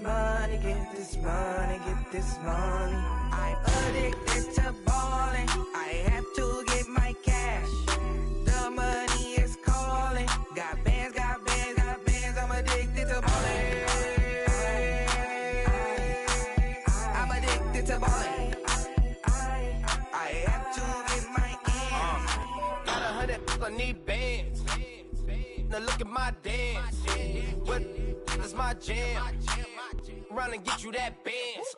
money, get this money, get this money. I'm addicted to balling. I have to get my cash. The money is calling. Got bands, got bands, got bands. I'm addicted to balling. I'm addicted to balling. I have to get my ends. Got 100, I need bands. Now look at my dance. What is my jam? Run and get you that bands.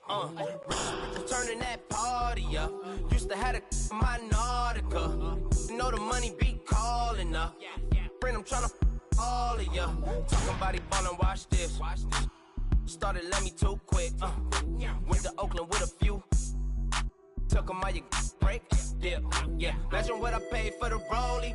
Turning that party up. Used to have a my Nautica. You know the money be calling up. Friend, I'm tryna all of ya. Talking about he ballin', watch this. Started let me too quick. Went to Oakland with a few. Took 'em all you break. Yeah. Imagine what I paid for the rollie.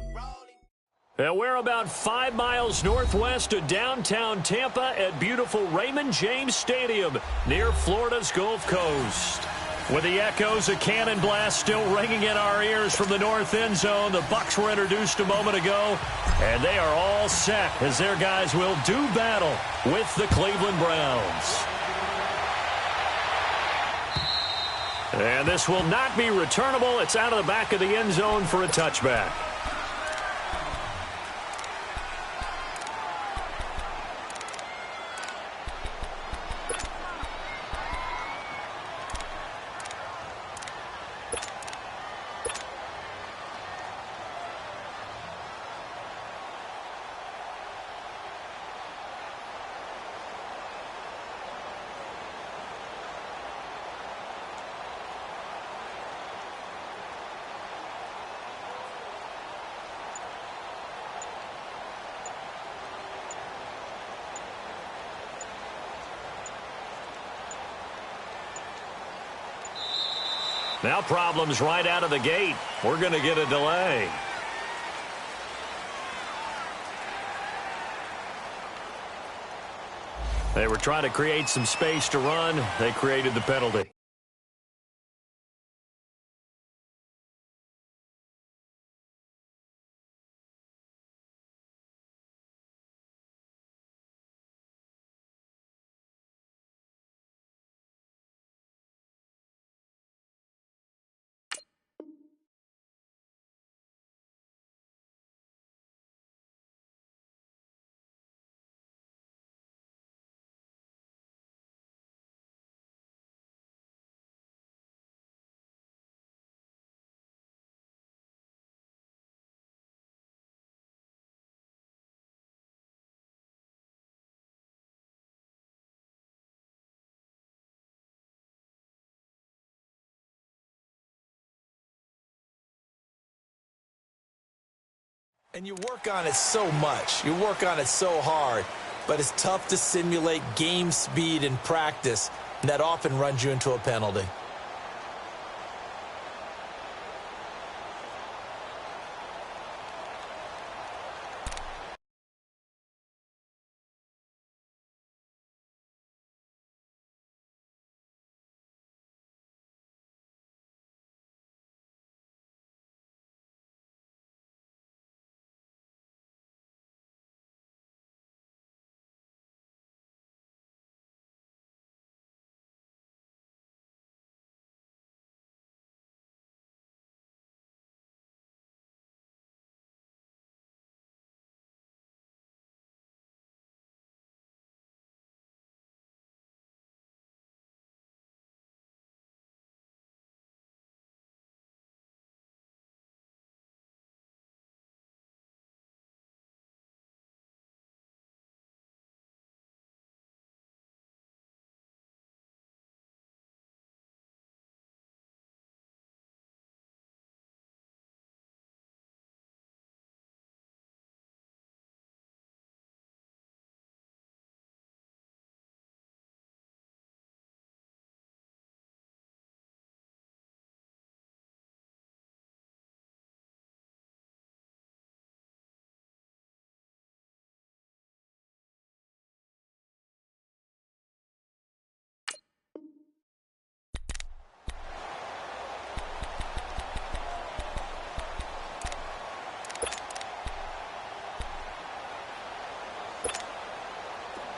And we're about 5 miles northwest of downtown Tampa at beautiful Raymond James Stadium near Florida's Gulf Coast. With the echoes of cannon blast still ringing in our ears from the north end zone, the Bucs were introduced a moment ago, and they are all set as their guys will do battle with the Cleveland Browns. And this will not be returnable. It's out of the back of the end zone for a touchback. Now problems right out of the gate. We're going to get a delay. They were trying to create some space to run. They created the penalty. And you work on it so much. You work on it so hard. But it's tough to simulate game speed in practice. And that often runs you into a penalty.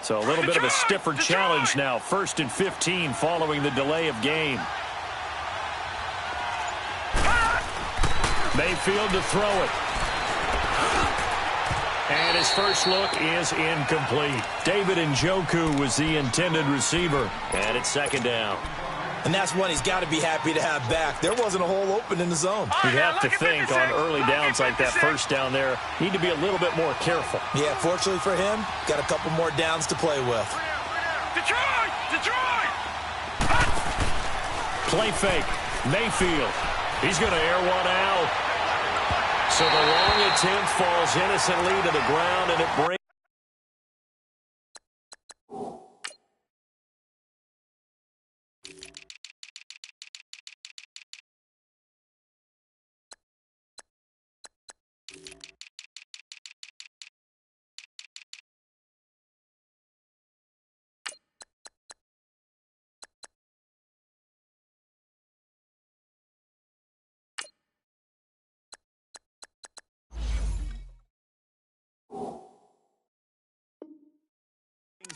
So a little bit of a stiffer challenge now. 1st and 15 following the delay of game. Mayfield to throw it. And his first look is incomplete. David Njoku was the intended receiver. And it's 2nd down. And that's one he's got to be happy to have back. There wasn't a hole open in the zone. You'd have to think on early downs like that 1st down there, need to be a little bit more careful. Yeah, fortunately for him, got a couple more downs to play with. Detroit! Detroit! Play fake. Mayfield. He's going to air one out. So the long attempt falls innocently to the ground, and it brings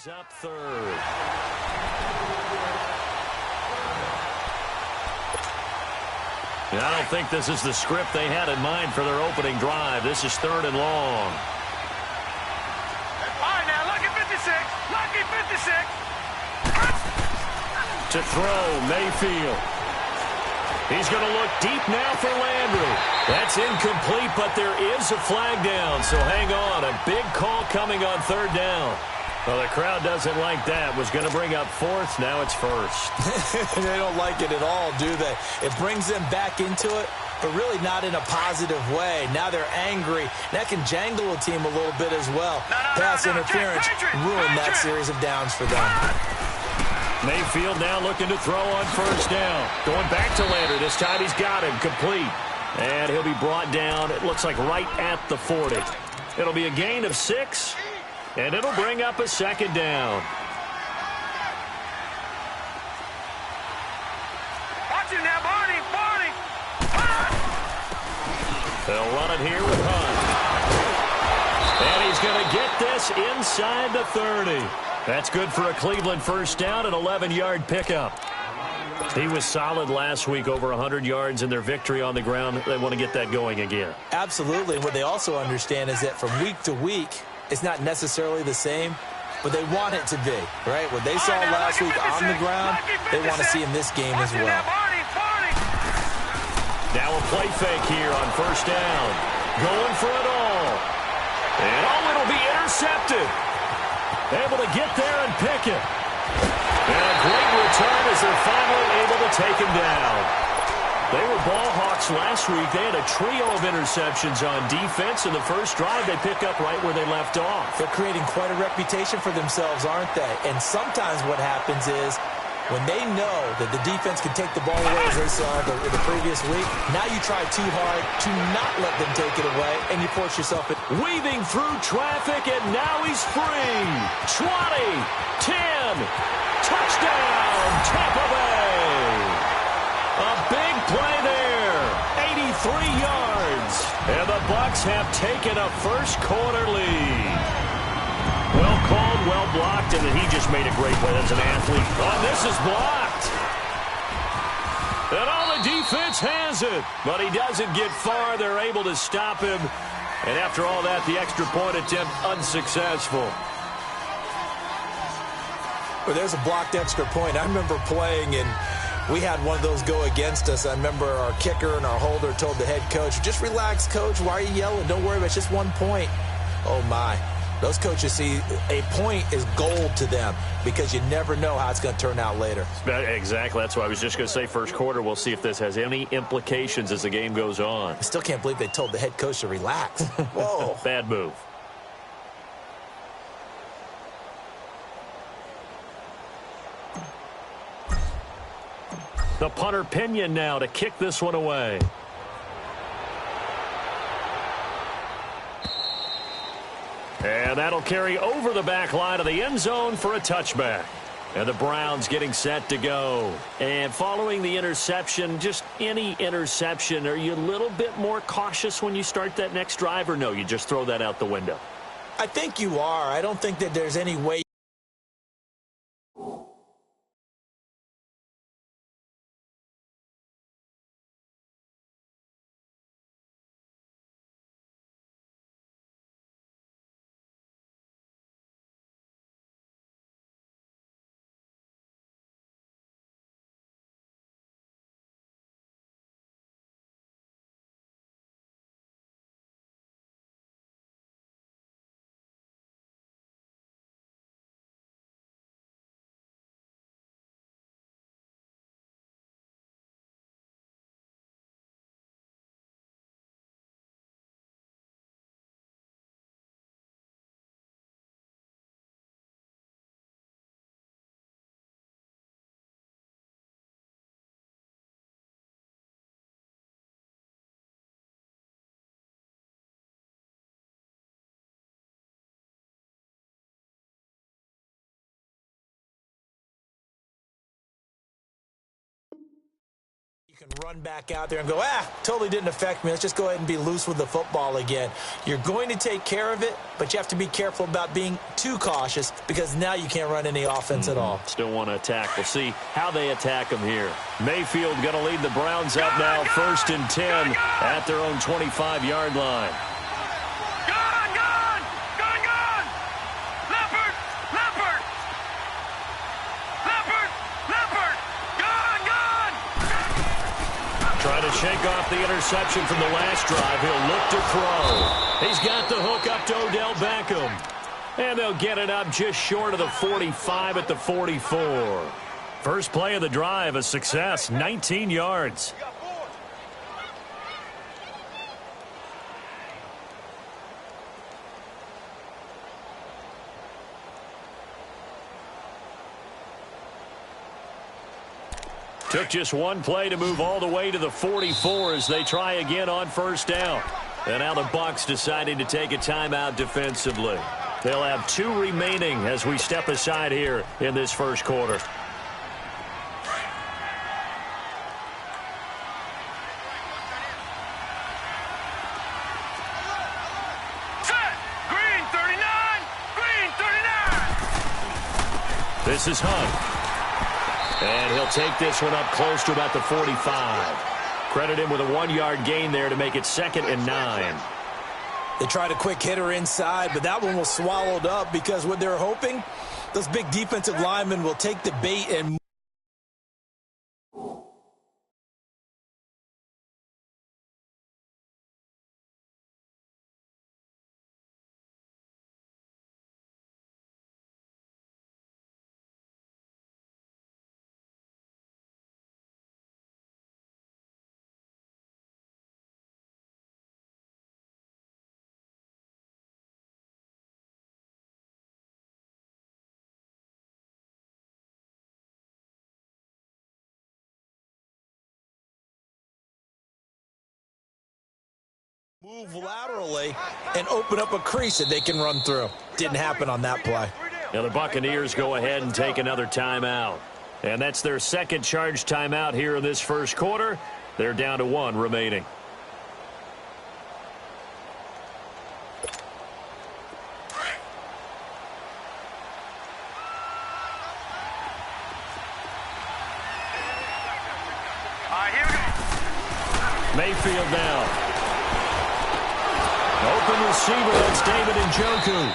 up 3rd. And I don't think this is the script they had in mind for their opening drive. This is 3rd and long. All right, now, lucky 56. Lucky 56. To throw, Mayfield. He's going to look deep now for Landry. That's incomplete, but there is a flag down, so hang on. A big call coming on 3rd down. Well, the crowd doesn't like that. Was going to bring up 4th. Now it's 1st. They don't like it at all, do they? It brings them back into it, but really not in a positive way. Now they're angry. That can jangle a team a little bit as well. Pass interference ruined that series of downs for them. Mayfield now looking to throw on 1st down. Going back to Landry. This time he's got him complete. And he'll be brought down, it looks like right at the 40. It'll be a gain of 6. And it'll bring up a 2nd down. Watch him now, Barney. Barney. They'll run it here with Hunt. And he's going to get this inside the 30. That's good for a Cleveland 1st down, an 11-yard pickup. He was solid last week, over 100 yards in their victory on the ground. They want to get that going again. Absolutely. And what they also understand is that from week to week, it's not necessarily the same, but they want it to be, right? What they saw last week on the ground, they want to see in this game as well. Now a play fake here on 1st down. Going for it all. And it'll be intercepted. Able to get there and pick it. And a great return as they're finally able to take him down. They were ball hawks last week. They had a trio of interceptions on defense. In the first drive, they pick up right where they left off. They're creating quite a reputation for themselves, aren't they? And sometimes what happens is when they know that the defense can take the ball away, as they saw in the previous week, now you try too hard to not let them take it away, and you force yourself in. Weaving through traffic, and now he's free. 20, 10, touchdown, Tampa Bay. A big play there, 83 yards. And the Bucs have taken a first-quarter lead. Well called, well blocked, and then he just made a great play as an athlete. Oh, this is blocked. And all the defense has it, but he doesn't get far. They're able to stop him. And after all that, the extra point attempt unsuccessful. Well, there's a blocked extra point. I remember playing, and we had one of those go against us. I remember our kicker and our holder told the head coach, just relax, coach. Why are you yelling? Don't worry about it. It's just 1 point. Oh, my. Those coaches see a point is gold to them because you never know how it's going to turn out later. Exactly. That's why I was just going to say 1st quarter. We'll see if this has any implications as the game goes on. I still can't believe they told the head coach to relax. Whoa. Bad move. The punter Pinion now to kick this one away. And that'll carry over the back line of the end zone for a touchback. And the Browns getting set to go. And following the interception, just any interception, are you a little bit more cautious when you start that next drive, or no, you just throw that out the window? I think you are. I don't think that there's any way can run back out there and go, totally didn't affect me. Let's just go ahead and be loose with the football again. You're going to take care of it, but you have to be careful about being too cautious because now you can't run any offense at all. Still want to attack. We'll see how they attack them here. Mayfield going to lead the Browns up now, 1st and 10 at their own 25-yard line. Trying to shake off the interception from the last drive. He'll look to throw. He's got the hook up to Odell Beckham. And they'll get it up just short of the 45 at the 44. First play of the drive, a success, 19 yards. Took just one play to move all the way to the 44 as they try again on 1st down. And now the Bucs deciding to take a timeout defensively. They'll have 2 remaining as we step aside here in this first quarter. Green 39! This is Hunt. And he'll take this one up close to about the 45. Credit him with a 1-yard gain there to make it 2nd and 9. They tried a quick hitter inside, but that one was swallowed up because what they're hoping, those big defensive linemen will take the bait and move laterally and open up a crease that they can run through. Didn't happen on that play. Now the Buccaneers go ahead and take another timeout. And that's their second charge timeout here in this first quarter. They're down to 1 remaining. Mayfield now. Open receiver, that's David Njoku.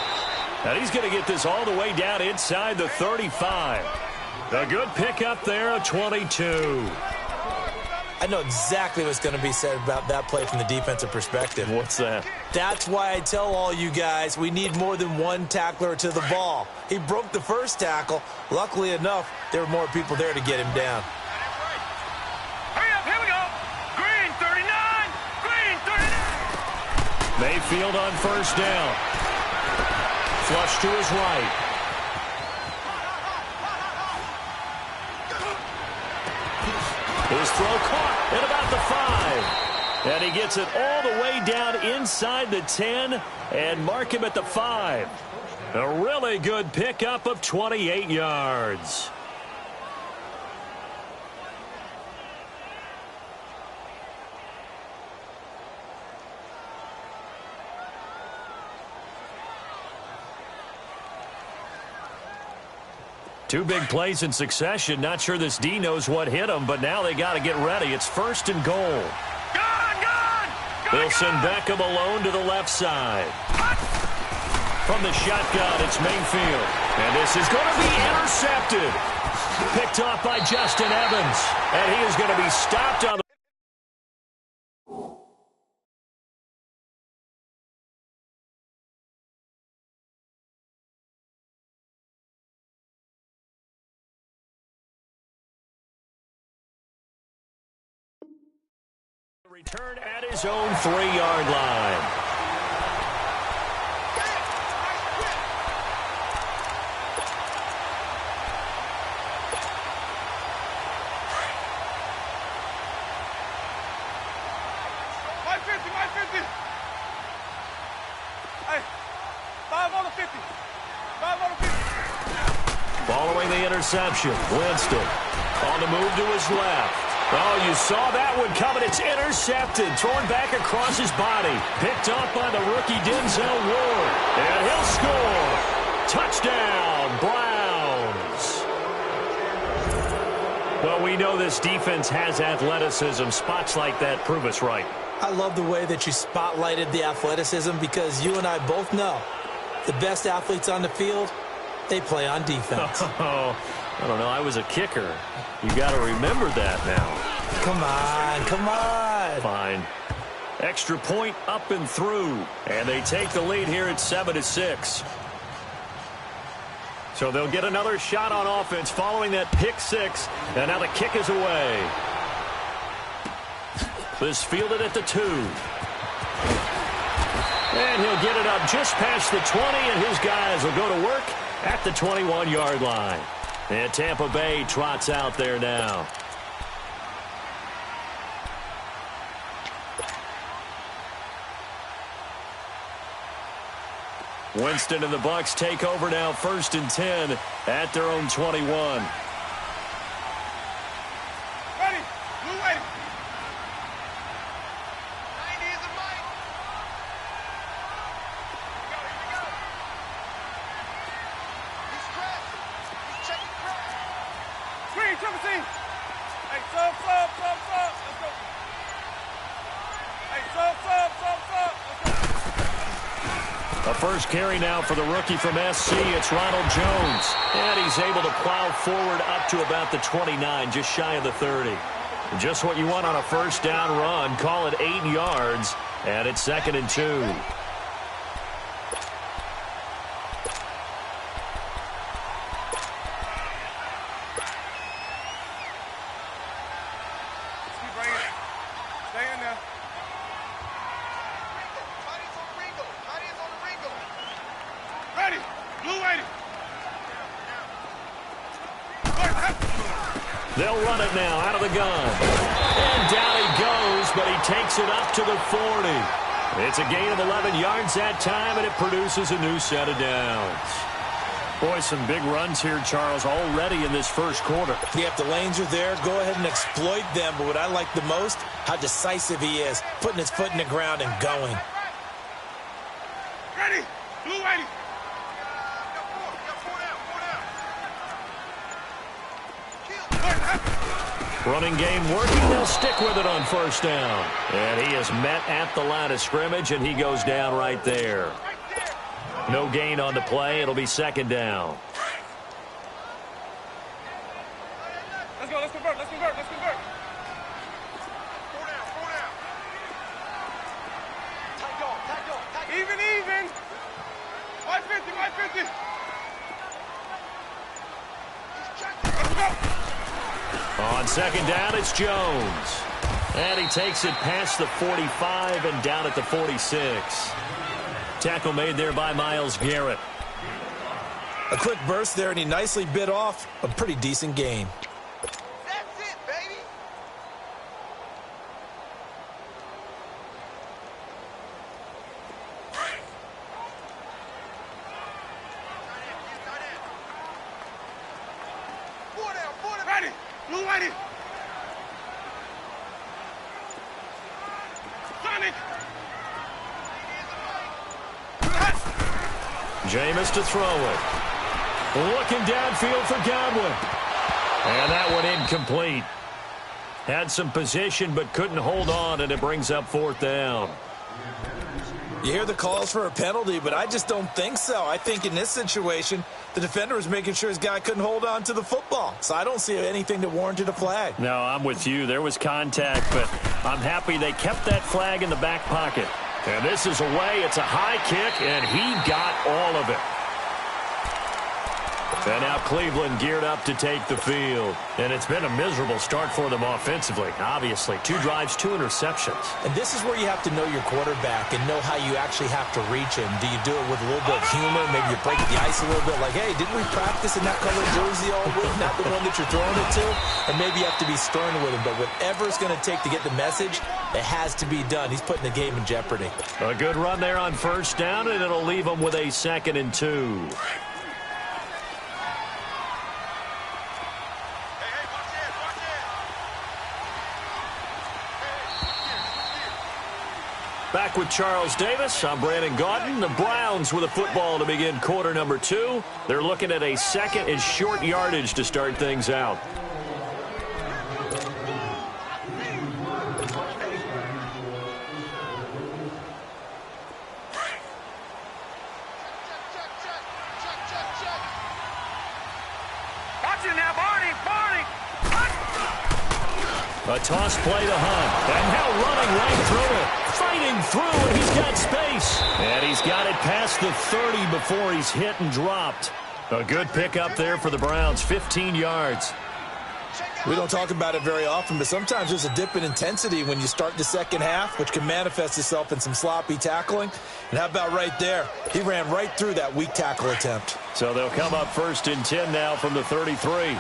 And he's going to get this all the way down inside the 35. A good pickup there, a 22. I know exactly what's going to be said about that play from the defensive perspective. What's that? That's why I tell all you guys we need more than one tackler to the ball. He broke the first tackle. Luckily enough, there were more people there to get him down. Hurry up, here we go. Green 39, green 39. Mayfield on 1st down. Flush to his right. His throw caught at about the 5. And he gets it all the way down inside the 10 and mark him at the 5. A really good pickup of 28 yards. Two big plays in succession. Not sure this D knows what hit him, but now they got to get ready. It's 1st and goal. They'll send Beckham alone to the left side. From the shotgun, it's Mayfield. And this is going to be intercepted. Picked off by Justin Evans. And he is going to be stopped on the return at his own 3-yard line. Hey, 5 on the 50. 5 on the 50. Following the interception, Winston on the move to his left. Oh, you saw that one coming. It's intercepted. Thrown back across his body. Picked up by the rookie Denzel Ward. And he'll score. Touchdown, Browns. Well, we know this defense has athleticism. Spots like that prove us right. I love the way that you spotlighted the athleticism because you and I both know the best athletes on the field, they play on defense. Oh, I don't know. I was a kicker. You got to remember that now. Come on, come on. Fine. Extra point up and through. And they take the lead here at 7-6. So they'll get another shot on offense following that pick six. And now the kick is away. This fielded at the 2. And he'll get it up just past the 20, and his guys will go to work at the 21-yard line. And Tampa Bay trots out there now. Winston and the Bucs take over now, 1st and 10 at their own 21. Ready, blue waiting. 90 is a mic. Here we go. He's pressed. He's checking press. Screen, triple C. Hey, sub. Let's go. Hey, sub. Let's go. A first carry now for the rookie from SC. It's Ronald Jones. And he's able to plow forward up to about the 29, just shy of the 30. Just what you want on a first down run. Call it 8 yards. And it's 2nd and 2. They'll run it now out of the gun. And down he goes, but he takes it up to the 40. It's a gain of 11 yards that time, and it produces a new set of downs. Boy, some big runs here, Charles, already in this first quarter. Yeah, if the lanes are there, go ahead and exploit them. But what I like the most, how decisive he is, putting his foot in the ground and going. Ready, blue waiting. Running game working. They'll stick with it on first down. And he is met at the line of scrimmage, and he goes down right there. No gain on the play. It'll be 2nd down. Let's go. Let's convert. Four down. Tight go. Even. 550. Let's go. On 2nd down, it's Jones. And he takes it past the 45 and down at the 46. Tackle made there by Myles Garrett. A quick burst there, and he nicely bit off a pretty decent gain. That's it, baby. Four down. Ready. Blue waiting. Sonic. Jameis to throw it. Looking downfield for Godwin. And that one incomplete. Had some position but couldn't hold on, and it brings up 4th down. You hear the calls for a penalty, but I just don't think so. I think in this situation, the defender was making sure his guy couldn't hold on to the football. So I don't see anything that warranted a flag. No, I'm with you. There was contact, but I'm happy they kept that flag in the back pocket. And this is away. It's a high kick, and he got all of it. And now Cleveland geared up to take the field. And it's been a miserable start for them offensively, obviously. 2 drives, 2 interceptions. And this is where you have to know your quarterback and know how you actually have to reach him. Do you do it with a little bit of humor? Maybe you break the ice a little bit like, hey, didn't we practice in that colored jersey all week? Not the one that you're throwing it to? And maybe you have to be stern with him. But whatever it's going to take to get the message, it has to be done. He's putting the game in jeopardy. A good run there on first down, and it'll leave them with a 2nd and 2. Back with Charles Davis, I'm Brandon Gaudin. The Browns with a football to begin quarter number 2. They're looking at a second and short yardage to start things out. A toss play to Hunt. And now running right through it. Fighting through, and he's got space. And he's got it past the 30 before he's hit and dropped. A good pickup there for the Browns, 15 yards. We don't talk about it very often, but sometimes there's a dip in intensity when you start the second half, which can manifest itself in some sloppy tackling. And how about right there? He ran right through that weak tackle attempt. So they'll come up 1st and 10 now from the 33.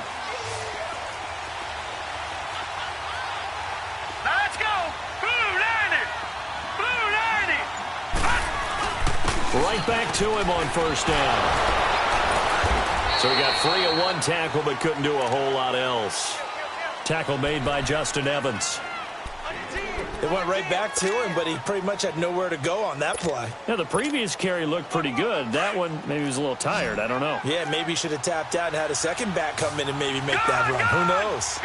Right back to him on 1st down. So he got free of one tackle but couldn't do a whole lot else. Tackle made by Justin Evans. It went right back to him, but he pretty much had nowhere to go on that play. Yeah, the previous carry looked pretty good. That one, maybe he was a little tired. I don't know. Yeah, maybe he should have tapped out and had a second back come in and maybe make that run. Who knows?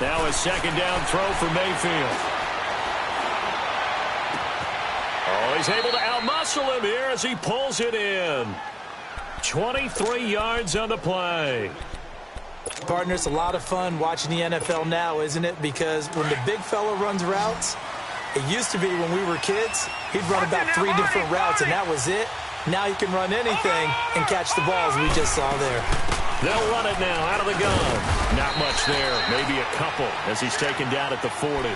Now a 2nd down throw for Mayfield. Oh, he's able to outmuscle him here as he pulls it in. 23 yards on the play. Partner, it's a lot of fun watching the NFL now, isn't it? Because when the big fella runs routes, it used to be when we were kids, he'd run about 3 different routes, and that was it. Now he can run anything and catch the balls we just saw there. They'll run it now out of the gun. Not much there, maybe a couple as he's taken down at the 40.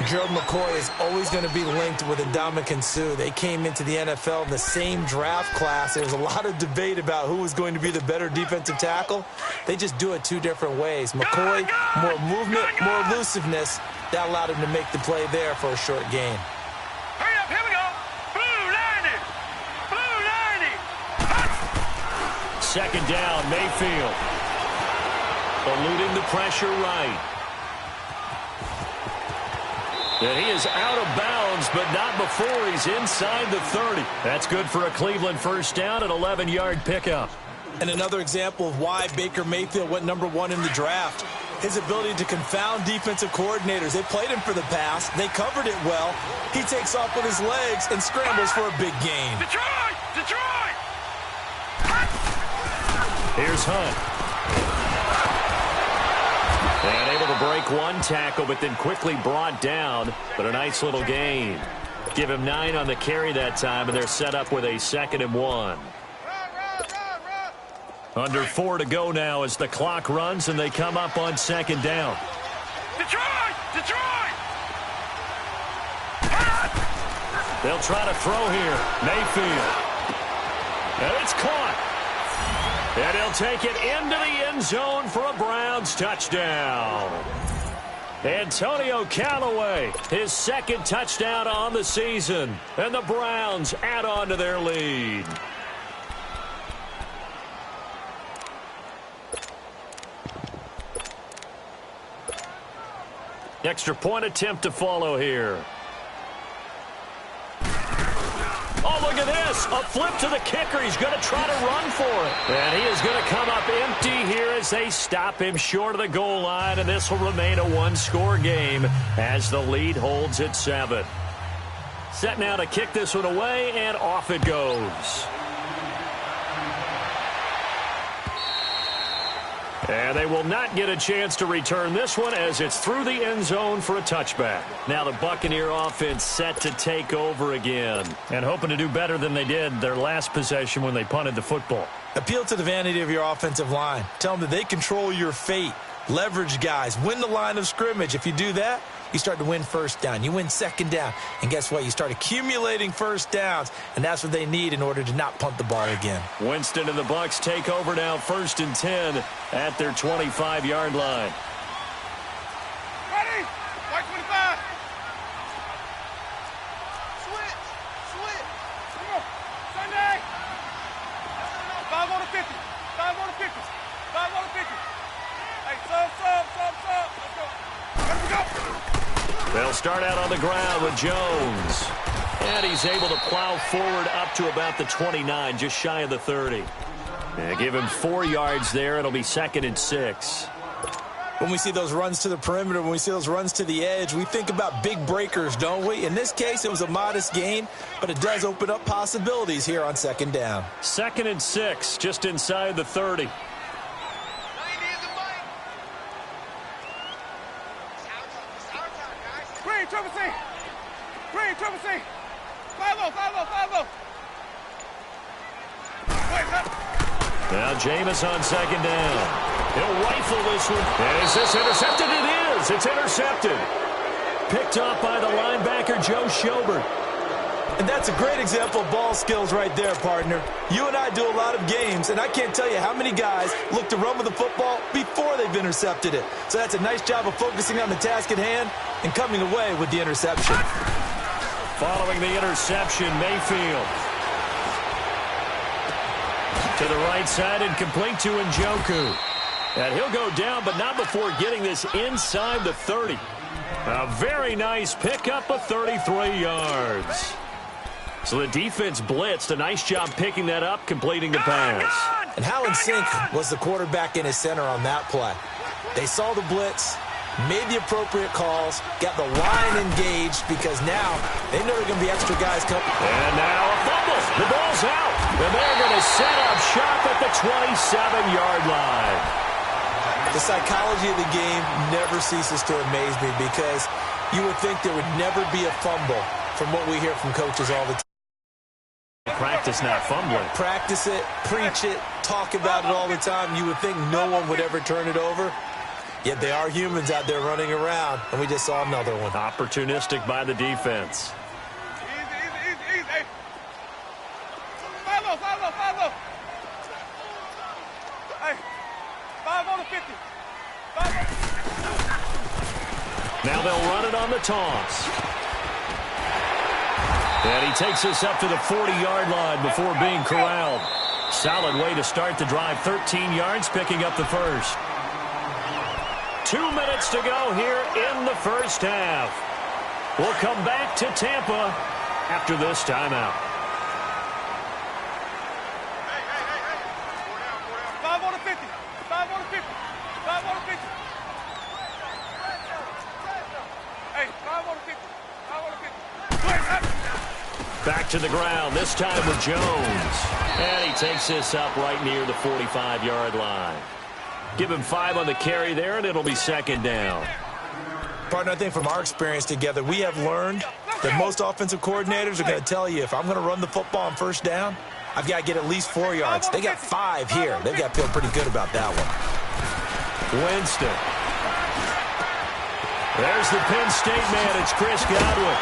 Gerald McCoy is always going to be linked with Ndamukong Suh. They came into the NFL in the same draft class. There was a lot of debate about who was going to be the better defensive tackle. They just do it 2 different ways. McCoy, more movement, more elusiveness. That allowed him to make the play there for a short gain. Hurry up, here we go. Blue 90. Blue 90. 2nd down, Mayfield. Eluding the pressure right. And he is out of bounds, but not before he's inside the 30. That's good for a Cleveland 1st down, an 11-yard pickup. And another example of why Baker Mayfield went #1 in the draft. His ability to confound defensive coordinators. They played him for the pass. They covered it well. He takes off with his legs and scrambles for a big gain. Detroit! Detroit! Here's Hunt. And able to break one tackle, but then quickly brought down. But a nice little gain. Give him 9 on the carry that time, and they're set up with a 2nd and 1. Under 4 to go now as the clock runs, and they come up on 2nd down. Detroit! Detroit! They'll try to throw here. Mayfield. And it's caught. And he'll take it into the end zone for a Browns touchdown. Antonio Callaway, his 2nd touchdown on the season. And the Browns add on to their lead. Extra point attempt to follow here. Oh, look at this. A flip to the kicker. He's going to try to run for it. And he is going to come up empty here as they stop him short of the goal line. And this will remain a 1-score game as the lead holds at 7. Set now to kick this one away, and off it goes. And they will not get a chance to return this one as it's through the end zone for a touchback. Now the Buccaneer offense set to take over again and hoping to do better than they did their last possession when they punted the football. Appeal to the vanity of your offensive line. Tell them that they control your fate. Leverage guys. Win the line of scrimmage. If you do that, you start to win 1st down. You win 2nd down. And guess what? You start accumulating 1st downs. And that's what they need in order to not punt the ball again. Winston and the Bucs take over now 1st and 10 at their 25-yard line. Ready? White 25. Switch. Switch. Come on. Sunday. 5 on the 50. 5 on the 50. 5 on the 50. Hey, sub. Let's go. Let me go. They'll They'll start out on the ground with Jones. And he's able to plow forward up to about the 29, just shy of the 30. And give him 4 yards there. It'll be 2nd and 6. When we see those runs to the perimeter, when we see those runs to the edge, we think about big breakers, don't we? In this case, it was a modest gain, but it does open up possibilities here on 2nd down. 2nd and 6, just inside the 30. Green, triple C. Green, triple C. 5-0, 5-0, 5-0. Now Jameis on 2nd down. He'll rifle this one. Is this intercepted? It is. It's intercepted. Picked up by the linebacker, Joe Schobert. And that's a great example of ball skills right there, partner. You and I do a lot of games, and I can't tell you how many guys look to run with the football before they've intercepted it. So that's a nice job of focusing on the task at hand and coming away with the interception. Following the interception, Mayfield. To the right side and complete to Njoku. And he'll go down, but not before getting this inside the 30. A very nice pickup of 33 yards. So the defense blitzed. A nice job picking that up, completing the pass. And how in sync was the quarterback and his center on that play? They saw the blitz, made the appropriate calls, got the line engaged because now they know there are going to be extra guys coming. And now a fumble. The ball's out. And they're going to set up shop at the 27-yard line. The psychology of the game never ceases to amaze me because you would think there would never be a fumble from what we hear from coaches all the time. Practice not fumbling. Practice it, preach it, talk about it all the time. You would think no one would ever turn it over. Yet they are humans out there running around, and we just saw another one. Opportunistic by the defense. Easy. 5-0, 5-0. Hey, 5 on the 50. 5-0. Now they'll run it on the toss. And he takes us up to the 40-yard line before being corralled. Solid way to start the drive. 13 yards, picking up the first. 2 minutes to go here in the first half. We'll come back to Tampa after this timeout. 5 on the 50. 5 on the 50. 5 on the 50. Hey, 5 on the 50. 5 on the 50. Back to the ground, this time with Jones. And he takes this up right near the 45-yard line. Give him 5 on the carry there, and it'll be 2nd down. Partner, I think from our experience together, we have learned that most offensive coordinators are going to tell you, if I'm going to run the football on first down, I've got to get at least 4 yards. They got 5 here. They've got to feel pretty good about that one. Winston. There's the Penn State man. It's Chris Godwin.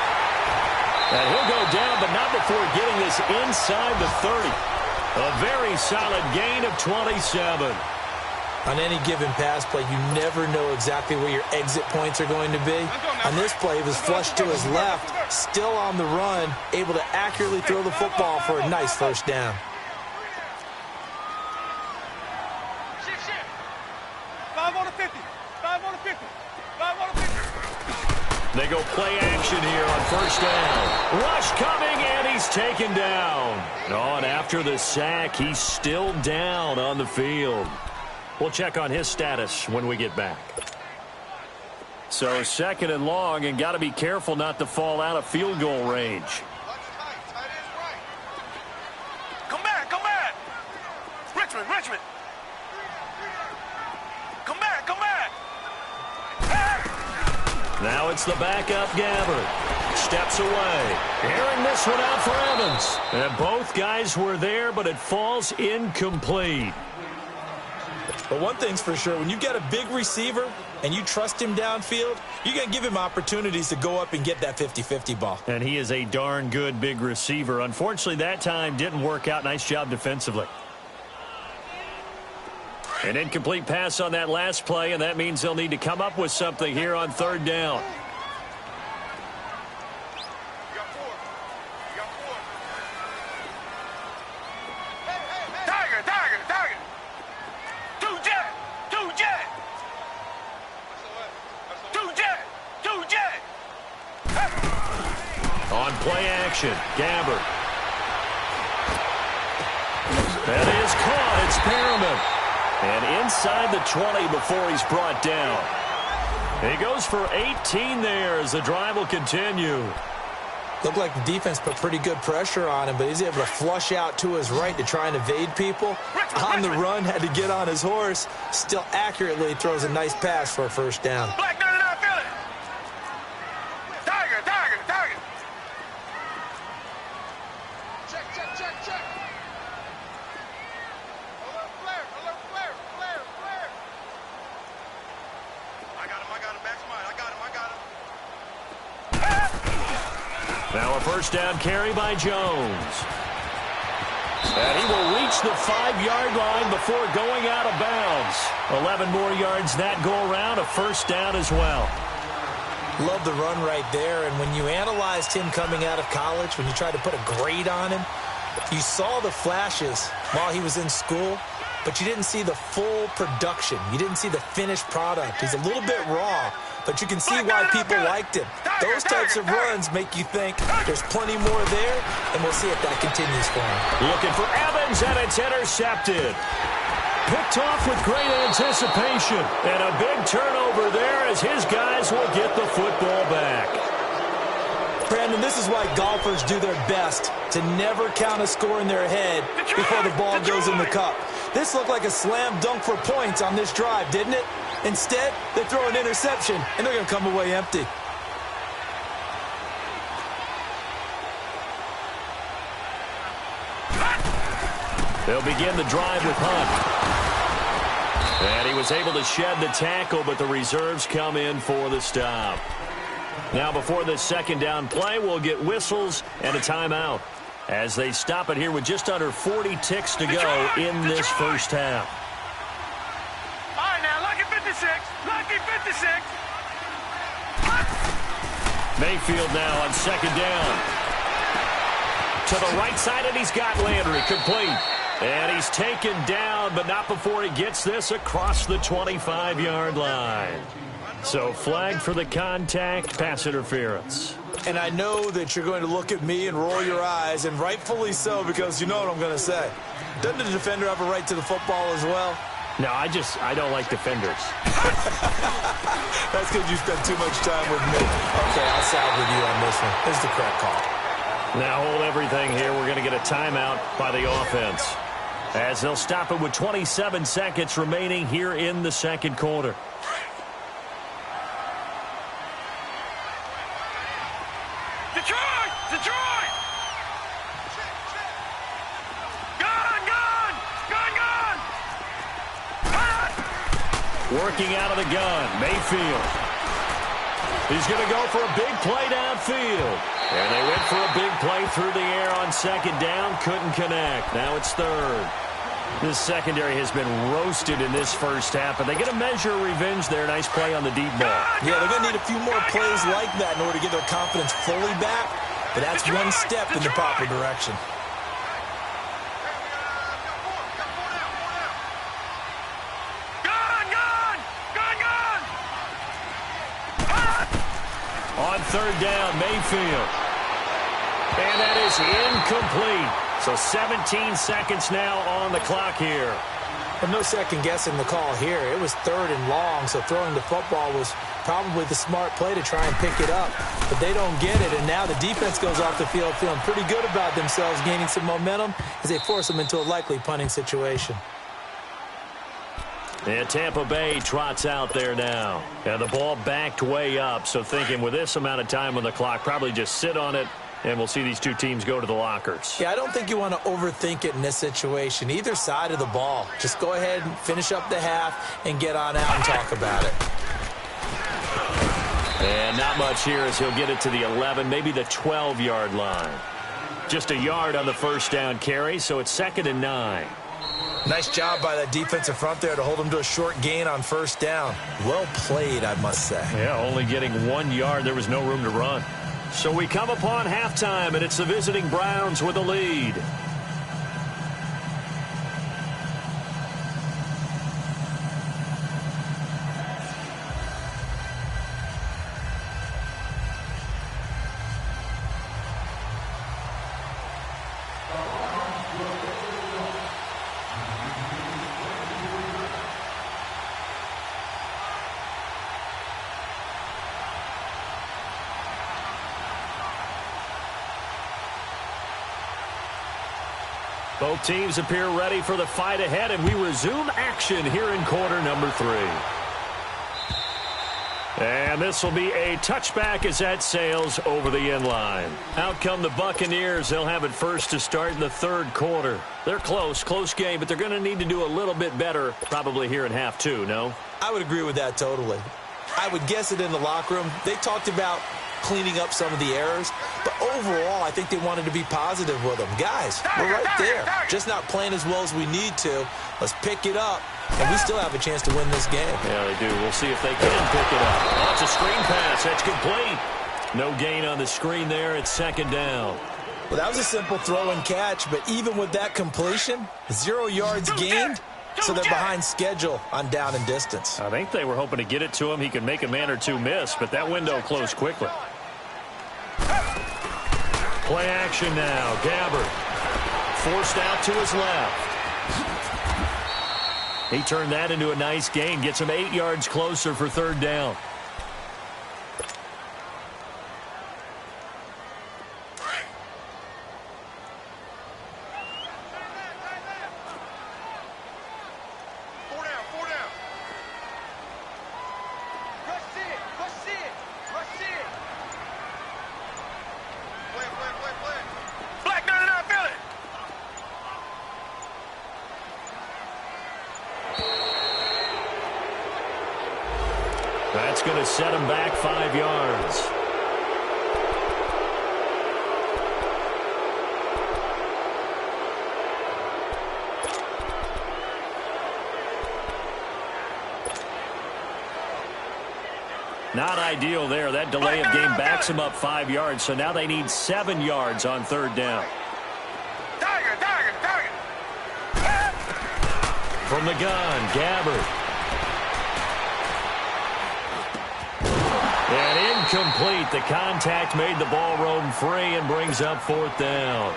And he'll go down, but not before getting this inside the 30. A very solid gain of 27. On any given pass play, you never know exactly where your exit points are going to be. On this play, he was flushed to his left, still on the run, able to accurately throw the football for a nice first down. 5 on the 50. 5 on the 50. 5 on the 50. They go play action here on first down. Rush coming, and he's taken down. Oh, and after the sack, he's still down on the field. We'll check on his status when we get back. So 2nd and long, and got to be careful not to fall out of field goal range. Come back. Richmond. Come back. Now it's the backup Gabbard. Steps away. Airing this one out for Evans. And both guys were there, but it falls incomplete. But one thing's for sure, when you've got a big receiver and you trust him downfield, you're going to give him opportunities to go up and get that 50-50 ball. And he is a darn good big receiver. Unfortunately, that time didn't work out. Nice job defensively. An incomplete pass on that last play, and that means they'll need to come up with something here on 3rd down. Tiger. 2 jet. action. Gabbert. That is caught. It's Perriman. And inside the 20 before he's brought down. He goes for 18 there as the drive will continue. Looked like the defense put pretty good pressure on him, but he's able to flush out to his right to try and evade people. On the run, had to get on his horse. Still accurately throws a nice pass for a first down. Black 99, feel it. Tiger, tiger, tiger. Check, check, check, check. Alert, flare, flare, flare. I got him, back smart. I got him. Now a first down carry by Jones. And he will reach the 5-yard line before going out of bounds. 11 more yards that go around, a first down as well. Love the run right there, and when you analyzed him coming out of college, when you tried to put a grade on him, you saw the flashes while he was in school, but you didn't see the full production. You didn't see the finished product. He's a little bit raw, but you can see why people liked him. Those types of runs make you think there's plenty more there, and we'll see if that continues for him. Looking for Evans, and it's intercepted. Picked off with great anticipation, and a big turnover there as his guys will get the football back. Brandon, this is why golfers do their best to never count a score in their head before the ball goes in the cup. This looked like a slam dunk for points on this drive, didn't it? Instead, they throw an interception, and they're going to come away empty. They'll begin the drive with Hunt. And he was able to shed the tackle, but the reserves come in for the stop. Now, before this second down play, we'll get whistles and a timeout as they stop it here with just under 40 ticks to go in this first half. All right, now, lucky 56. Lucky 56. Mayfield now on second down. To the right side, and he's got Landry complete. And he's taken down, but not before he gets this across the 25-yard line. So flag for the contact, pass interference. And I know that you're going to look at me and roll your eyes, and rightfully so, because you know what I'm going to say. Doesn't the defender have a right to the football as well? No, I don't like defenders. That's because you spent too much time with me. Okay, I'll side with you on this one. This is the correct call. Now hold everything here. We're going to get a timeout by the offense, as they'll stop it with 27 seconds remaining here in the second quarter. Detroit! Detroit! Gun! Gun! Gun! Gun! Working out of the gun, Mayfield. He's going to go for a big play downfield. And they went for a big play through the air on second down. Couldn't connect. Now it's third. This secondary has been roasted in this first half, but they get a measure of revenge there. Nice play on the deep ball. Yeah, they're going to need a few more plays like that in order to get their confidence fully back, but that's one step in the proper direction. Gun! Gun! Gun! Gun! On third down, Mayfield. And that is incomplete. So 17 seconds now on the clock here. Well, no second guessing the call here. It was third and long, so throwing the football was probably the smart play to try and pick it up. But they don't get it, and now the defense goes off the field feeling pretty good about themselves, gaining some momentum as they force them into a likely punting situation. And Tampa Bay trots out there now. And the ball backed way up, so thinking with this amount of time on the clock, probably just sit on it, and we'll see these two teams go to the lockers. Yeah, I don't think you want to overthink it in this situation. Either side of the ball. Just go ahead and finish up the half and get on out and talk about it. And not much here as he'll get it to the 11, maybe the 12-yard line. Just a yard on the first down carry, so it's 2nd and 9. Nice job by that defensive front there to hold them to a short gain on first down. Well played, I must say. Yeah, only getting 1 yard. There was no room to run. So we come upon halftime, and it's the visiting Browns with a lead. Both teams appear ready for the fight ahead, and we resume action here in quarter number 3. And this will be a touchback as that sails over the end line. Out come the Buccaneers. They'll have it first to start in the third quarter. They're close game, but they're going to need to do a little bit better probably here in half 2, no? I would agree with that totally. I would guess it in the locker room. They talked about cleaning up some of the errors, but overall, I think they wanted to be positive with them. Guys, we're right there. Just not playing as well as we need to. Let's pick it up, and we still have a chance to win this game. Yeah, they do. We'll see if they can pick it up. Oh, it's a screen pass. That's complete. No gain on the screen there. It's second down. Well, that was a simple throw and catch, but even with that completion, 0 yards gained, so they're behind schedule on down and distance. I think they were hoping to get it to him. He could make a man or two miss, but that window closed quickly. Play action now. Gabbert forced out to his left. He turned that into a nice gain. Gets him 8 yards closer for third down. That's going to set him back 5 yards. Not ideal there. That delay of game backs him up 5 yards, so now they need 7 yards on third down. From the gun, Gabbert. And incomplete. The contact made the ball roam free and brings up fourth down.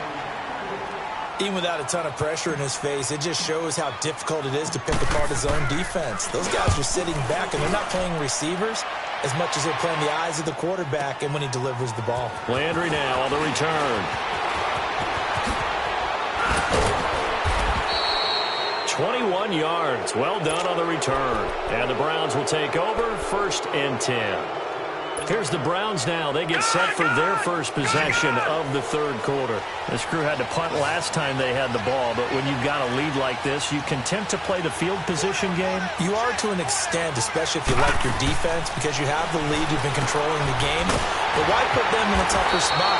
Even without a ton of pressure in his face, it just shows how difficult it is to pick apart his own defense. Those guys are sitting back, and they're not playing receivers as much as they're playing the eyes of the quarterback and when he delivers the ball. Landry now on the return. 21 yards. Well done on the return. And the Browns will take over, 1st and 10. Here's the Browns now. They get set for their first possession of the third quarter. This crew had to punt last time they had the ball, but when you've got a lead like this, you content to play the field position game? You are to an extent, especially if you like your defense, because you have the lead, you've been controlling the game. But why put them in a tougher spot?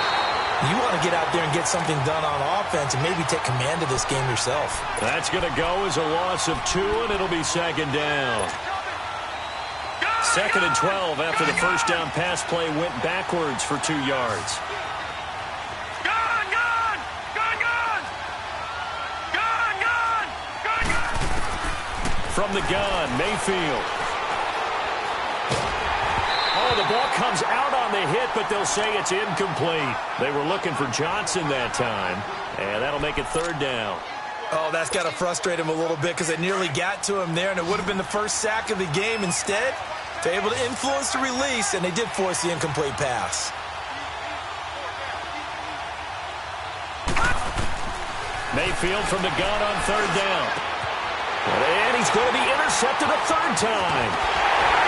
You want to get out there and get something done on offense and maybe take command of this game yourself. That's going to go as a loss of 2, and it'll be second down. 2nd and 12 after the first down pass play went backwards for 2 yards. From the gun, Mayfield. Oh, the ball comes out on the hit, but they'll say it's incomplete. They were looking for Johnson that time, and that'll make it third down. Oh, that's got to frustrate him a little bit because it nearly got to him there, and it would have been the first sack of the game. Instead, they're able to influence the release, and they did force the incomplete pass. Mayfield from the gun on third down. And he's going to be intercepted a third time.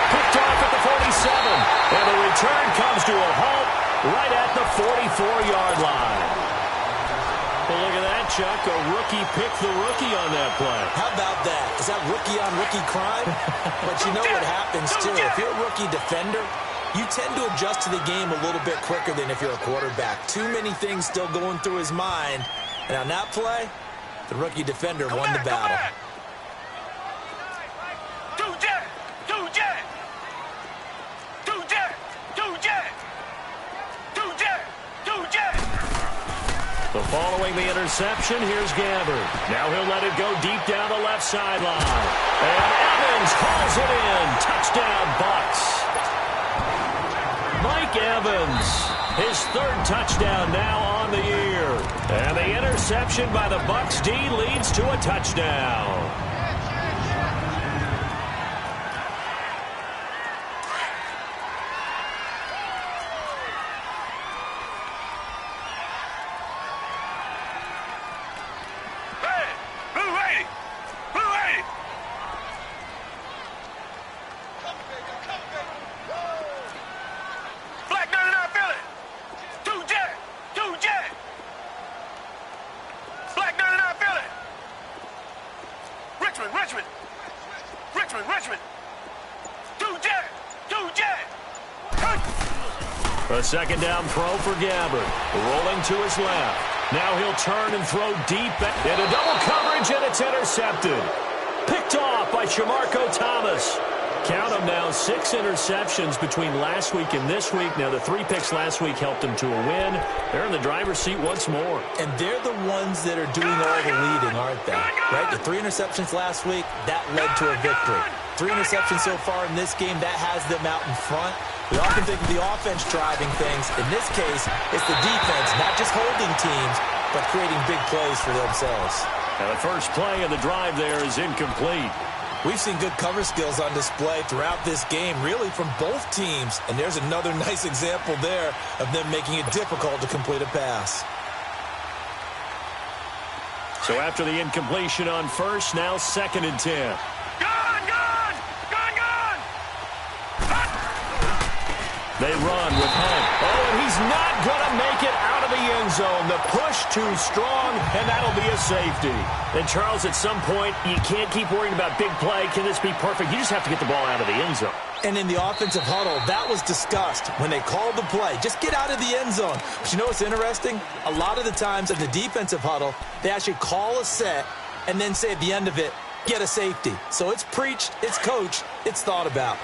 Picked off at the 47. And the return comes to a halt right at the 44-yard line. Well, look at that, Chuck. A rookie picked the rookie on that play. How about that? Is that rookie-on-rookie crime? But you know what happens, too. If you're a rookie defender, you tend to adjust to the game a little bit quicker than if you're a quarterback. Too many things still going through his mind. And on that play, the rookie defender won the battle. So following the interception, here's Gabbert. Now he'll let it go deep down the left sideline. And Evans hauls it in. Touchdown, Bucs. Mike Evans, his third touchdown now on the year. And the interception by the Bucs D leads to a touchdown. Richmond. Two jet. A second down throw for Gabbard. Rolling to his left. Now he'll turn and throw deep into double coverage, and it's intercepted. Picked off by Shamarko Thomas. Count them now, 6 interceptions between last week and this week. Now, the 3 picks last week helped them to a win. They're in the driver's seat once more. And they're the ones that are doing all the leading, aren't they? Right? The 3 interceptions last week, that led to a victory. 3 interceptions so far in this game, that has them out in front. We often think of the offense driving things. In this case, it's the defense, not just holding teams, but creating big plays for themselves. Now, the first play of the drive there is incomplete. We've seen good cover skills on display throughout this game, really from both teams. And there's another nice example there of them making it difficult to complete a pass. So after the incompletion on first, now 2nd and 10. They run with Hunt. Oh, and he's not going to make it out of the end zone. The push too strong, and that'll be a safety. And, Charles, at some point, you can't keep worrying about big play. Can this be perfect? You just have to get the ball out of the end zone. And in the offensive huddle, that was discussed when they called the play. Just get out of the end zone. But you know what's interesting? A lot of the times in the defensive huddle, they actually call a set and then say at the end of it, get a safety. So it's preached, it's coached, it's thought about.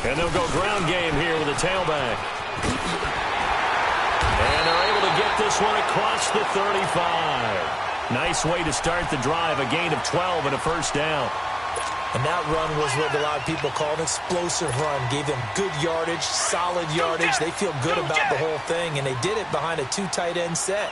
And they'll go ground game here with a tailback. And they're able to get this one across the 35. Nice way to start the drive, a gain of 12 and a first down. And that run was what a lot of people call an explosive run. Gave them good yardage, solid yardage. They feel good about the whole thing, and they did it behind a 2 tight end set.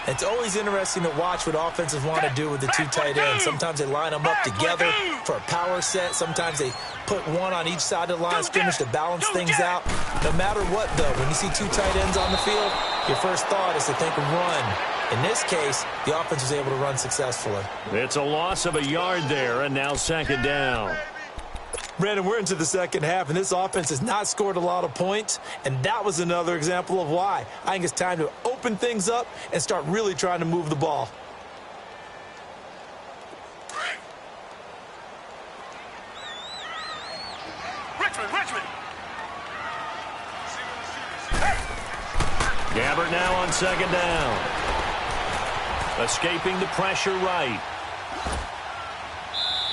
It's always interesting to watch what offenses want to do with the 2 tight ends. Sometimes they line them up together for a power set. Sometimes they put one on each side of the line of scrimmage to balance things out. No matter what, though, when you see 2 tight ends on the field, your first thought is to think run. In this case, the offense was able to run successfully. It's a loss of a yard there, and now 2nd down. Brandon, we're into the second half, and this offense has not scored a lot of points, and that was another example of why. I think it's time to open things up and start really trying to move the ball. Richmond. Gabbard now on 2nd down. Escaping the pressure right.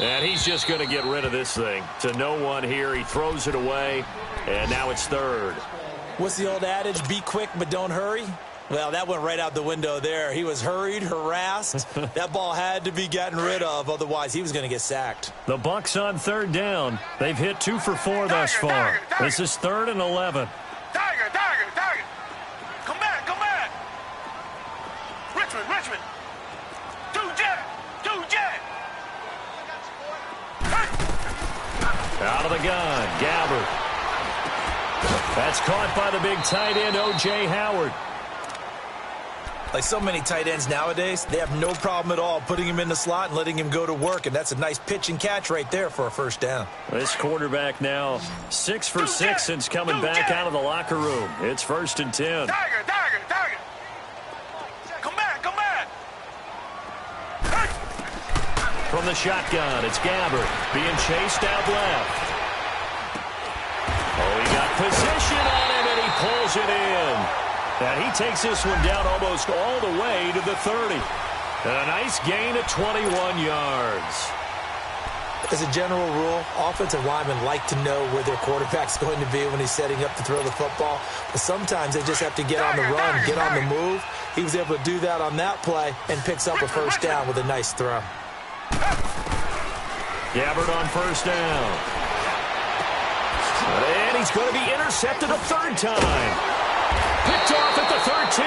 And he's just going to get rid of this thing. To no one here. He throws it away. And now it's 3rd. What's the old adage? Be quick, but don't hurry? Well, that went right out the window there. He was hurried, harassed. That ball had to be gotten rid of. Otherwise, he was going to get sacked. The Bucs on 3rd down. They've hit 2 for 4 thus far. This is 3rd and 11. Tiger. Come back. Richmond. Two jet. Out of the gun, Gabbard. That's caught by the big tight end, O.J. Howard. Like so many tight ends nowadays, they have no problem at all putting him in the slot and letting him go to work, and that's a nice pitch and catch right there for a first down. This quarterback now 6 for 6 since coming back out of the locker room. It's 1st and 10. Tiger. Come back. From the shotgun, it's Gabbard being chased out left. Oh, he got position on him, and he pulls it in. And he takes this one down almost all the way to the 30. And a nice gain of 21 yards. As a general rule, offensive linemen like to know where their quarterback's going to be when he's setting up to throw the football. But sometimes they just have to get on the run, get on the move. He was able to do that on that play and picks up a first down with a nice throw. Gabbard on 1st down. And he's going to be intercepted a 3rd time. Picked off at the 13.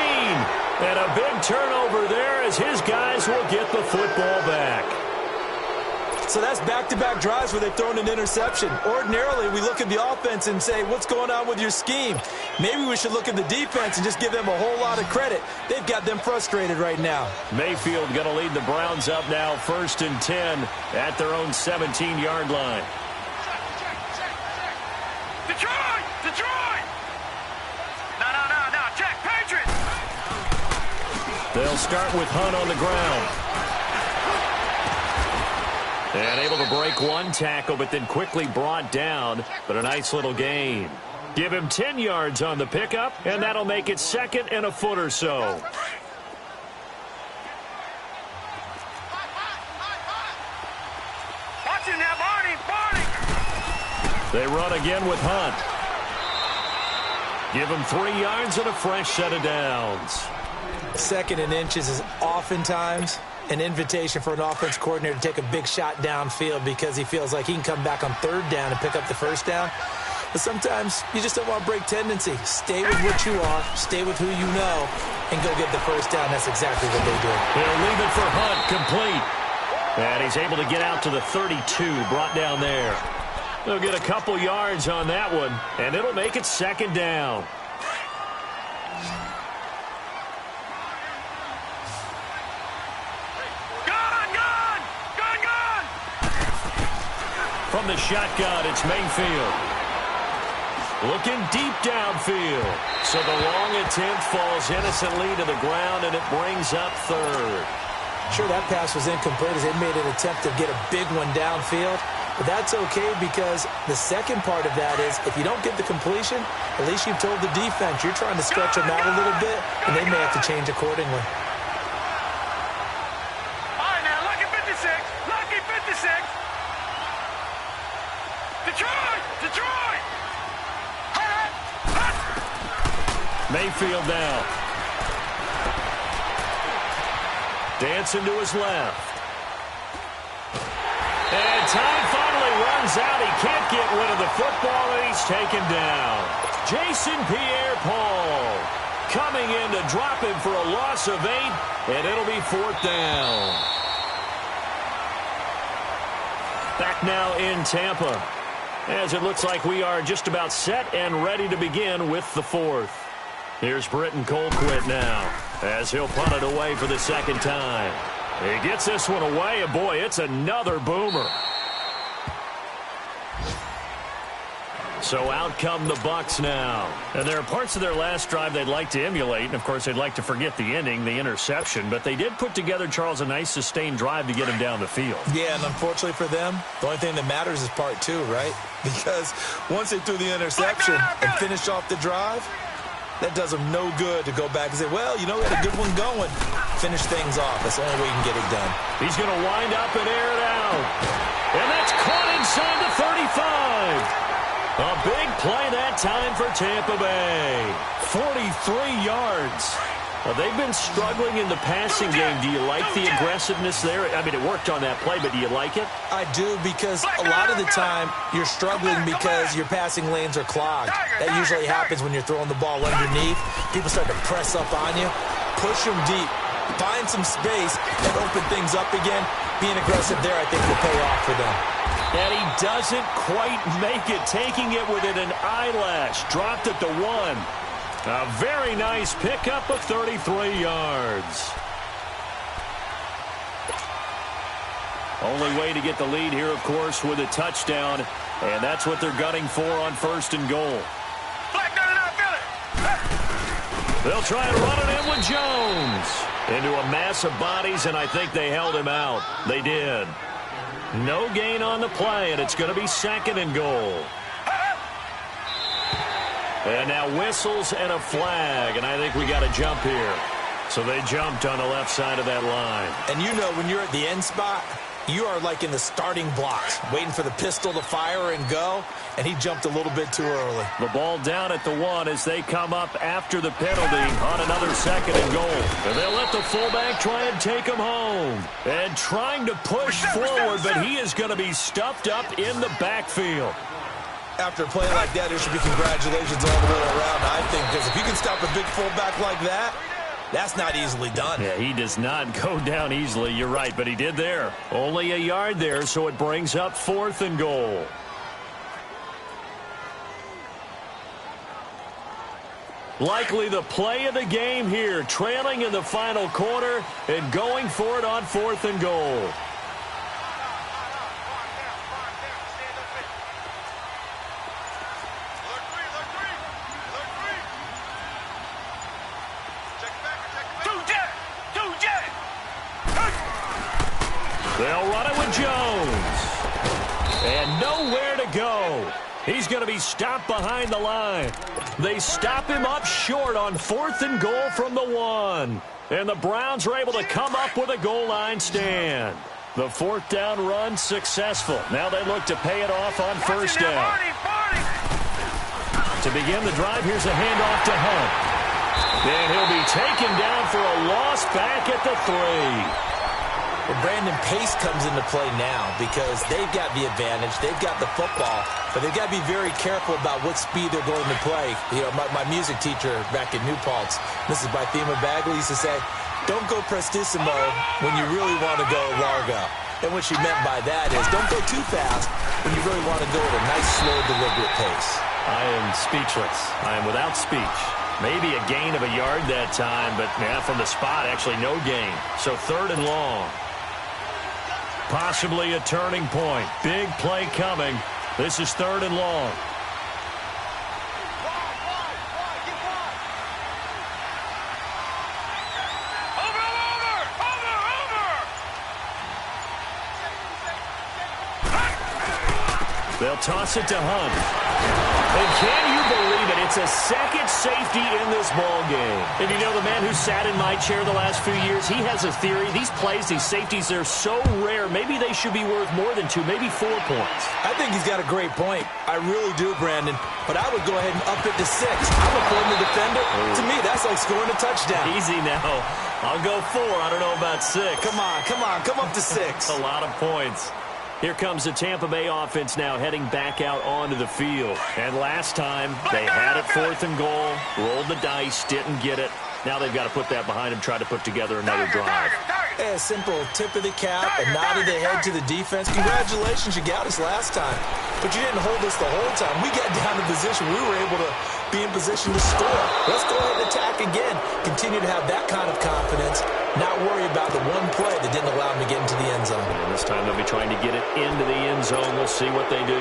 And a big turnover there as his guys will get the football back. So that's back-to-back drives where they've thrown an interception. Ordinarily, we look at the offense and say, what's going on with your scheme? Maybe we should look at the defense and just give them a whole lot of credit. They've got them frustrated right now. Mayfield going to lead the Browns up now 1st and 10 at their own 17-yard line. Detroit! Detroit! No, check, Patriots! They'll start with Hunt on the ground. And able to break one tackle, but then quickly brought down. But a nice little gain. Give him 10 yards on the pickup, and that'll make it 2nd and a foot or so. Watch him now, Barney! They run again with Hunt. Give him 3 yards and a fresh set of downs. 2nd and inches is oftentimes an invitation for an offense coordinator to take a big shot downfield because he feels like he can come back on 3rd down and pick up the 1st down. But sometimes you just don't want to break tendency. Stay with what you are, stay with who you know, and go get the 1st down. That's exactly what they did. They'll leave it for Hunt, complete. And he's able to get out to the 32, brought down there. They'll get a couple yards on that one, and it'll make it 2nd down. From the shotgun, it's Mayfield. Looking deep downfield. So the long attempt falls innocently to the ground, and it brings up 3rd. Sure, that pass was incomplete as they made an attempt to get a big one downfield. But that's okay because the second part of that is if you don't get the completion, at least you've told the defense you're trying to stretch them out a little bit, and they may have to change accordingly. All right, now, lucky 56. Lucky 56. Detroit! Mayfield now. Dancing to his left. And time finally runs out. He can't get rid of the football, and he's taken down. Jason Pierre-Paul coming in to drop him for a loss of 8, and it'll be 4th down. Back now in Tampa, as it looks like we are just about set and ready to begin with the 4th. Here's Britton Colquitt now, as he'll punt it away for the 2nd time. He gets this one away, and boy, it's another boomer. So out come the Bucs now. And there are parts of their last drive they'd like to emulate, and of course they'd like to forget the ending, the interception, but they did put together, Charles, a nice sustained drive to get him down the field. Yeah, and unfortunately for them, the only thing that matters is part 2, right? Because once they threw the interception and finished off the drive, that does them no good to go back and say, well, you know, we had a good one going. Finish things off. That's the only way you can get it done. He's going to wind up and air it out. And that's caught inside the 35. A big play that time for Tampa Bay. 43 yards. They've been struggling in the passing game. Do you like the aggressiveness there? I mean, it worked on that play, but do you like it? I do, because a lot of the time you're struggling because your passing lanes are clogged. That usually happens when you're throwing the ball underneath. People start to press up on you. Push them deep. Find some space and open things up again. Being aggressive there, I think, will pay off for them. And he doesn't quite make it, taking it within an eyelash. Dropped it to 1. A very nice pickup of 33 yards. Only way to get the lead here, of course, with a touchdown. And that's what they're gunning for on 1st and goal. They'll try and run it in with Jones. Into a mass of bodies, and I think they held him out. They did. No gain on the play, and it's going to be 2nd and goal. And now whistles and a flag, and I think we got a jump here. So they jumped on the left side of that line. And you know when you're at the end spot, you are like in the starting blocks, waiting for the pistol to fire and go, and he jumped a little bit too early. The ball down at the 1 as they come up after the penalty on another 2nd and goal. And they'll let the fullback try and take him home. And trying to push forward, but he is going to be stuffed up in the backfield. After a play like that, there should be congratulations all the way around, I think, because if you can stop a big fullback like that, That's not easily done. Yeah, he does not go down easily. You're right, but he did there. Only a yard there, so it brings up 4th and goal. Likely the play of the game here, trailing in the final quarter and going for it on 4th and goal. They'll run it with Jones. And nowhere to go. He's going to be stopped behind the line. They stop him up short on 4th and goal from the 1. And the Browns are able to come up with a goal line stand. The 4th down run successful. Now they look to pay it off on 1st down. To begin the drive, here's a handoff to Hunt. And he'll be taken down for a loss back at the 3. Well, Brandon, pace comes into play now because they've got the advantage. They've got the football, but they've got to be very careful about what speed they're going to play. You know, my music teacher back in New Paltz, this is by Thema Bagley, used to say, don't go prestissimo when you really want to go largo. And what she meant by that is don't go too fast when you really want to go at a nice, slow, deliberate pace. I am speechless. I am without speech. Maybe a gain of a yard that time, but from the spot, actually no gain. So 3rd and long. Possibly a turning point. Big play coming. This is 3rd and long. They'll toss it to Hunt. And can you believe it? It's a second safety in this ball game. And you know, the man who sat in my chair the last few years, he has a theory. These plays, these safeties, they're so rare. Maybe they should be worth more than 2, maybe 4 points. I think he's got a great point. I really do, Brandon. But I would go ahead and up it to 6. I'm a former defender. To me, that's like scoring a touchdown. Easy now. I'll go 4. I don't know about 6. Come on. Come up to 6. A lot of points. Here comes the Tampa Bay offense now heading back out onto the field. And last time, they had it 4th and goal, rolled the dice, didn't get it. Now they've got to put that behind them, try to put together another drive. A simple tip of the cap, a nod of the head to the defense. Congratulations, you got us last time. But you didn't hold us the whole time. We got down to position. We were able to be in position to score. Let's go ahead and attack again. Continue to have that kind of confidence. Not worry about the one play that didn't allow them to get into the end zone. And this time they'll be trying to get it into the end zone. We'll see what they do.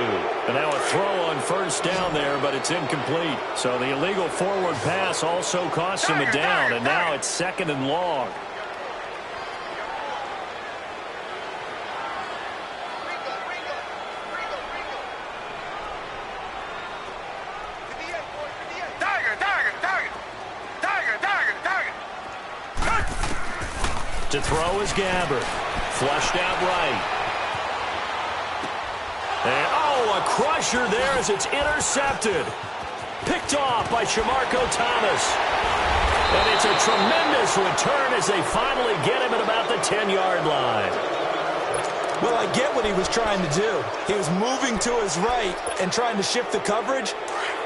And now a throw on 1st down there, but it's incomplete. So the illegal forward pass also cost him a down. And now it's 2nd and long. To throw is Gabbert. Flushed out right. And, a crusher there as it's intercepted. Picked off by Shamarko Thomas. And it's a tremendous return as they finally get him at about the 10-yard line. Well, I get what he was trying to do. He was moving to his right and trying to shift the coverage,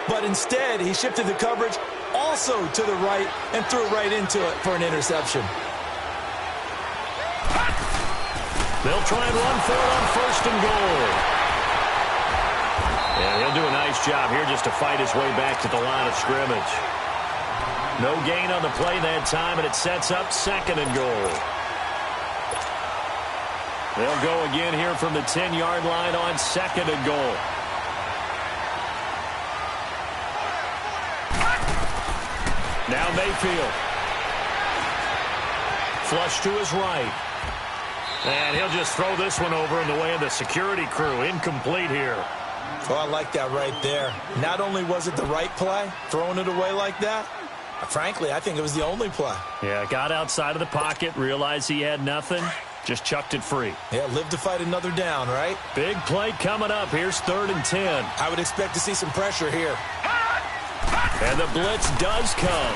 but instead he shifted the coverage also to the right and threw right into it for an interception. They'll try and run for it on 1st and goal. And he'll do a nice job here just to fight his way back to the line of scrimmage. No gain on the play that time, and it sets up 2nd and goal. They'll go again here from the 10-yard line on 2nd and goal. Now Mayfield. Flush to his right. And he'll just throw this one over in the way of the security crew. Incomplete here. Oh, I like that right there. Not only was it the right play, throwing it away like that, frankly, I think it was the only play. Yeah, got outside of the pocket, realized he had nothing, just chucked it free. Yeah, live to fight another down, right? Big play coming up. Here's 3rd and 10. I would expect to see some pressure here. And the blitz does come.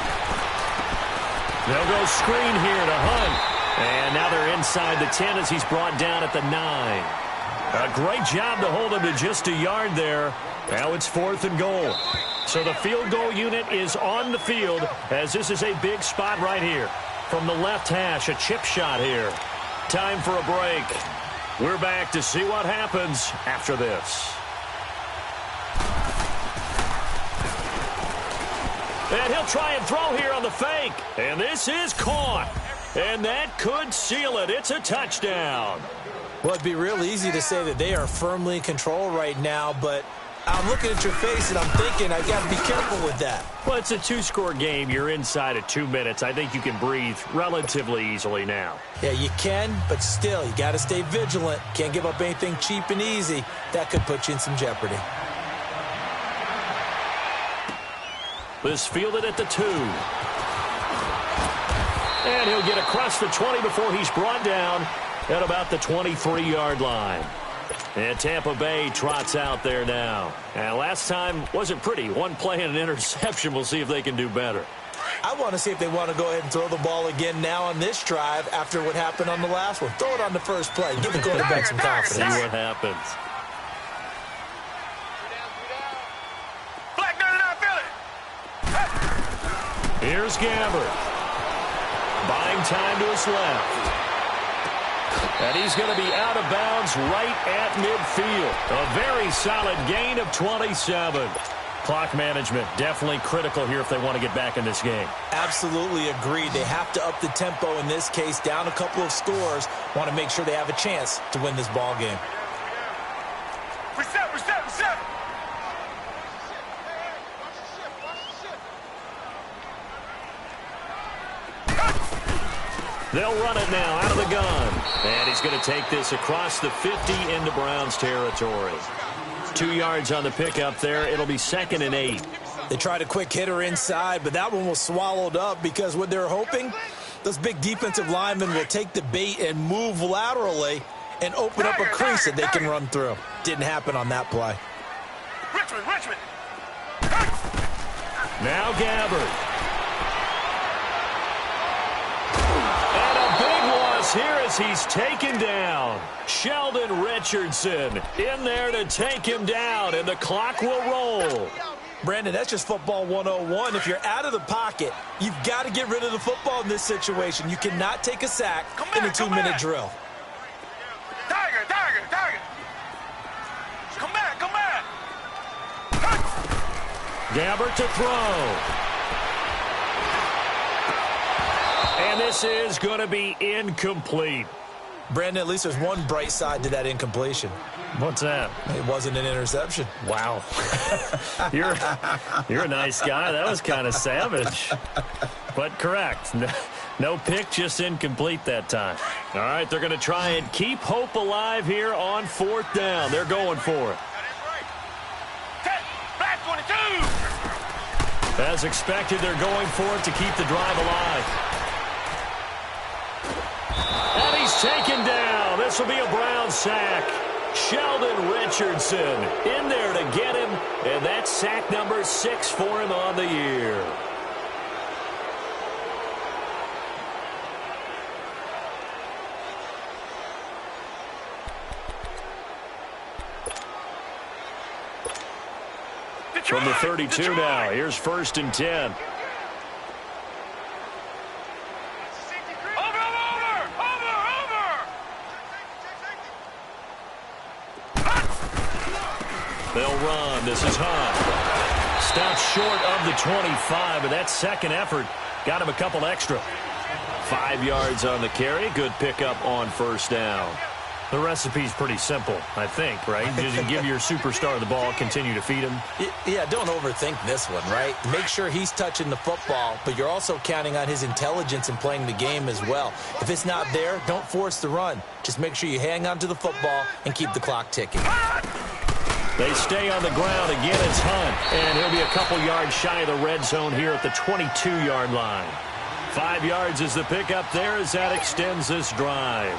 They'll go screen here to Hunt. And now they're inside the 10 as he's brought down at the 9. A great job to hold him to just a yard there. Now it's 4th and goal. So the field goal unit is on the field as this is a big spot right here. From the left hash, a chip shot here. Time for a break. We're back to see what happens after this. And he'll try and throw here on the fake. And this is caught. And that could seal it. It's a touchdown. Well, it'd be real easy to say that they are firmly in control right now, but I'm looking at your face and I'm thinking I've got to be careful with that. Well, it's a 2-score game. You're inside of 2 minutes. I think you can breathe relatively easily now. Yeah, you can, but still, you got to stay vigilant. Can't give up anything cheap and easy. That could put you in some jeopardy. This fielded at the 2. And he'll get across the 20 before he's brought down at about the 23-yard line. And Tampa Bay trots out there now. And last time wasn't pretty. One play and an interception. We'll see if they can do better. I want to see if they want to go ahead and throw the ball again now on this drive after what happened on the last one. Throw it on the first play. Give the quarterback some confidence. See what happens. Black 99 Philly. Here's Gabbert. Buying time to his left. And he's going to be out of bounds right at midfield. A very solid gain of 27. Clock management definitely critical here if they want to get back in this game. Absolutely agreed. They have to up the tempo in this case, down a couple of scores. Want to make sure they have a chance to win this ball game. Reset. They'll run it now out of the gun. And he's going to take this across the 50 into Browns territory. 2 yards on the pickup there. It'll be 2nd and 8. They tried a quick hitter inside, but that one was swallowed up because what they're hoping, those big defensive linemen will take the bait and move laterally and open up a crease that they can run through. Didn't happen on that play. Richmond. Now Gabbert. Here as he's taken down. Sheldon Richardson in there to take him down, and the clock will roll. Brandon, that's just football 101. If you're out of the pocket, you've got to get rid of the football in this situation. You cannot take a sack in a 2-minute drill. Tiger. Come back. Gabbert to throw. And this is going to be incomplete. Brandon, at least there's one bright side to that incompletion. What's that? It wasn't an interception. Wow. You're a nice guy. That was kind of savage. But correct. No pick, just incomplete that time. All right, they're going to try and keep hope alive here on 4th down. They're going for it. Black 22. As expected, they're going for it to keep the drive alive. And he's taken down. This will be a Brown sack. Sheldon Richardson in there to get him, and that's sack number 6 for him on the year. From the 32 now, here's 1st and 10. They'll run. This is Hunt. Stopped short of the 25, but that second effort got him a couple extra. 5 yards on the carry. Good pickup on 1st down. The recipe's pretty simple, I think, right? Just give your superstar the ball, continue to feed him. Yeah, don't overthink this one, right? Make sure he's touching the football, but you're also counting on his intelligence in playing the game as well. If it's not there, don't force the run. Just make sure you hang on to the football and keep the clock ticking. They stay on the ground. Again, it's Hunt. And he'll be a couple yards shy of the red zone here at the 22-yard line. 5 yards is the pickup there as that extends this drive.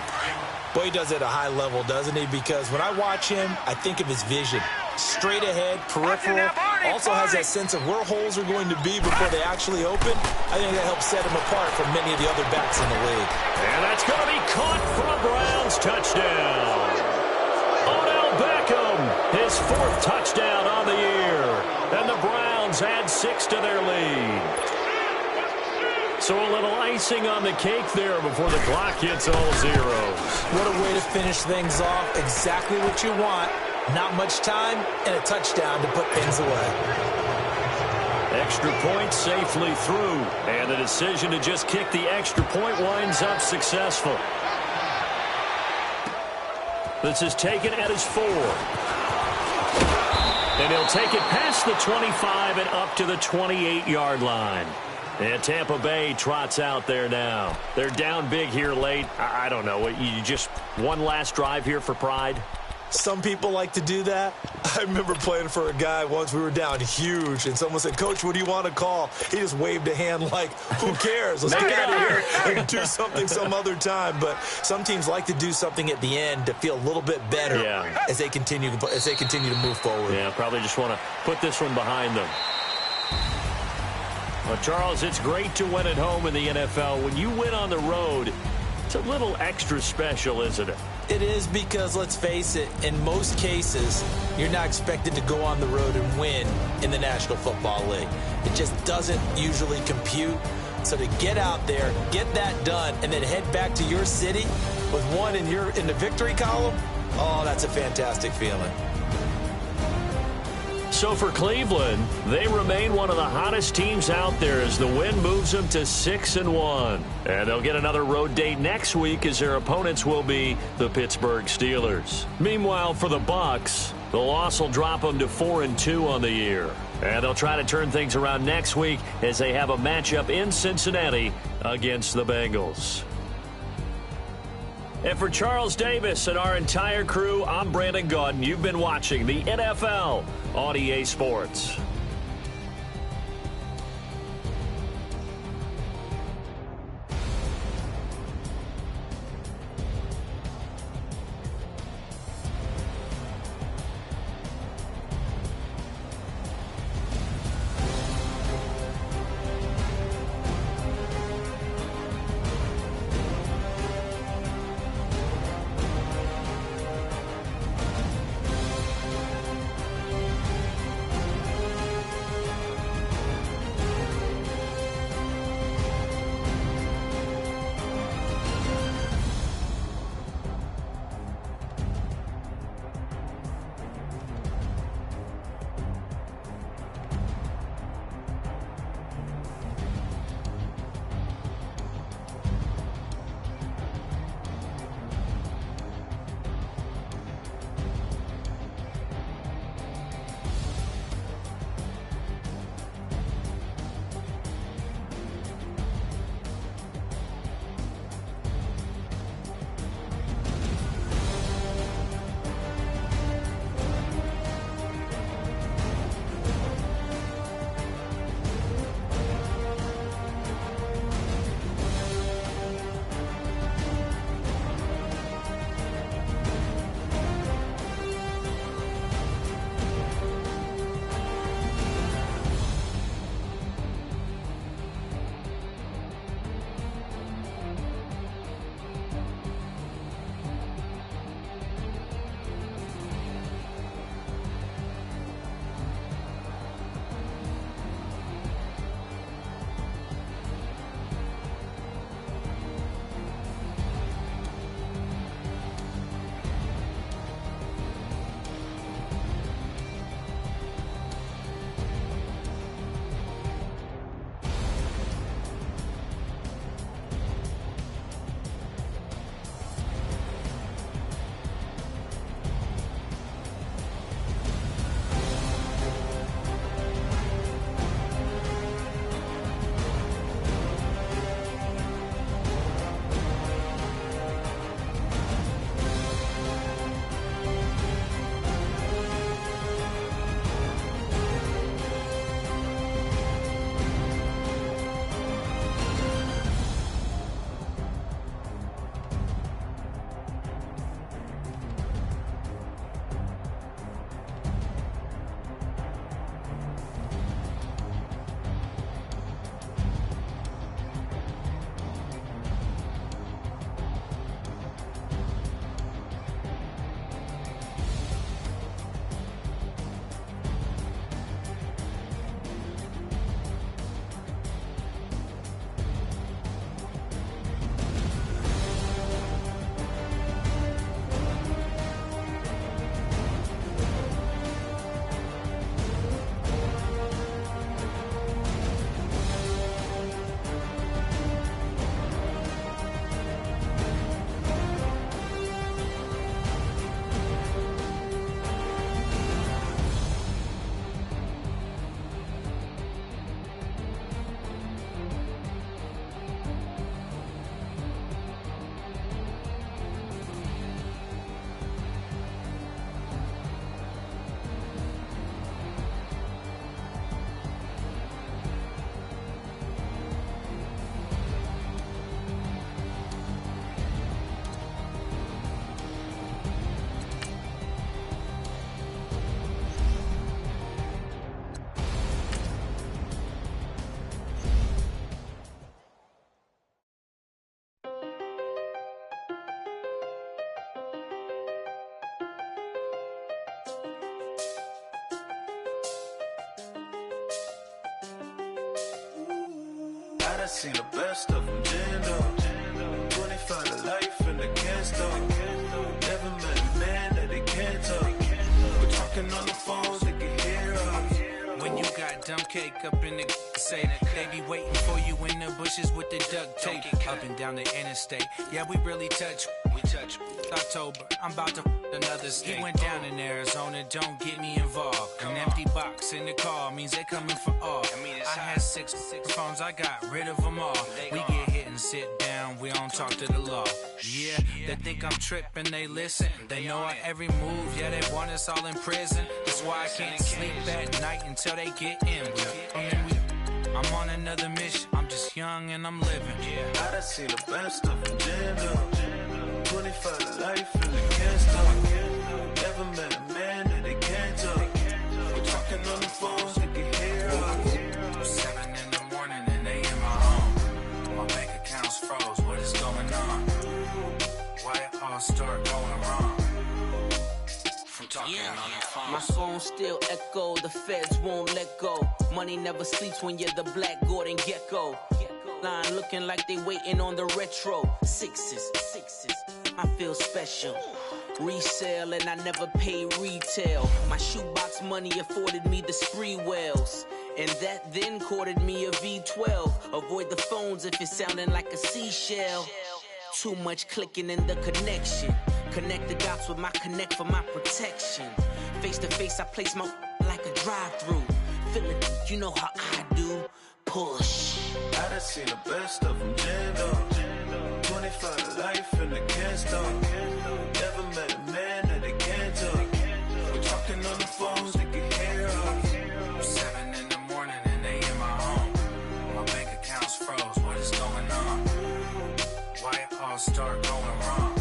Boy, he does it at a high level, doesn't he? Because when I watch him, I think of his vision. Straight ahead, peripheral. Also has that sense of where holes are going to be before they actually open. I think that helps set him apart from many of the other backs in the league. And that's going to be caught for a Browns touchdown. 4th touchdown on the year. And the Browns add 6 to their lead. So a little icing on the cake there before the clock hits all zeros. What a way to finish things off. Exactly what you want. Not much time and a touchdown to put things away. Extra point safely through. And the decision to just kick the extra point winds up successful. This is taken at his 4. And he'll take it past the 25 and up to the 28-yard line. And Tampa Bay trots out there now. They're down big here late. I don't know. You just one last drive here for pride? Some people like to do that. I remember playing for a guy once. We were down huge, and someone said, "Coach, what do you want to call?" He just waved a hand like, who cares? Let's get out of here and do something some other time. But some teams like to do something at the end to feel a little bit better as they continue to move forward. Yeah, probably just want to put this one behind them. Well, Charles, it's great to win at home in the NFL. When you win on the road, it's a little extra special, isn't it? It is, because, let's face it, in most cases, you're not expected to go on the road and win in the National Football League. It just doesn't usually compute. So to get out there, get that done, and then head back to your city with one in the victory column, oh, that's a fantastic feeling. So for Cleveland, they remain one of the hottest teams out there as the win moves them to 6-1. And they'll get another road date next week as their opponents will be the Pittsburgh Steelers. Meanwhile, for the Bucs, the loss will drop them to 4-2 on the year. And they'll try to turn things around next week as they have a matchup in Cincinnati against the Bengals. And for Charles Davis and our entire crew, I'm Brandon Gaudin. You've been watching the NFL on EA Sports. done seen the best of them, Jando. 25 to life and they can't stop. Never met a man that they can't talk. We're talking on the phones, they can hear us. When you got dumb cake up in the say that they be waiting for you in the bushes with the duct tape up and down the interstate. Yeah, we really touch. We touch. October, I'm about to another state. He went down in Arizona, don't get me involved. An empty box in the car means they coming for all. I had six phones, I got rid of them all. We get hit and sit down, we don't talk to the law. Yeah, they think I'm tripping, they listen. They know our every move, yeah, they want us all in prison. That's why I can't sleep at night until they get in. I'm on another mission, I'm just young and I'm living. I done seen the best of them, Jando. 25 to life and they can't stop. Never met a man that they can't talk. We're talking on the phones, they can hear us. 7 in the morning and they in my home. My bank account's froze, what is going on? Why it all start going wrong? From talking on the phone. My phone still echo, the feds won't let go. Money never sleeps when you're the Black Gordon Gecko. Line looking like they waiting on the retro. Sixes, I feel special. Resale and I never pay retail. My shoebox money afforded me the spree wells. And that then courted me a V12. Avoid the phones if it's sounding like a seashell. Too much clicking in the connection. Connect the dots with my connect for my protection. Face to face, I place my like a drive-through. Feel it, you know how I do. Push. I done seen the best of them, Jando. 25 to life and they can't stop. Never met a man that they can't talk. We're talking on the phones, they can hear us. 7 in the morning and they in my home. My bank account's froze, what is going on? Why it all start going wrong?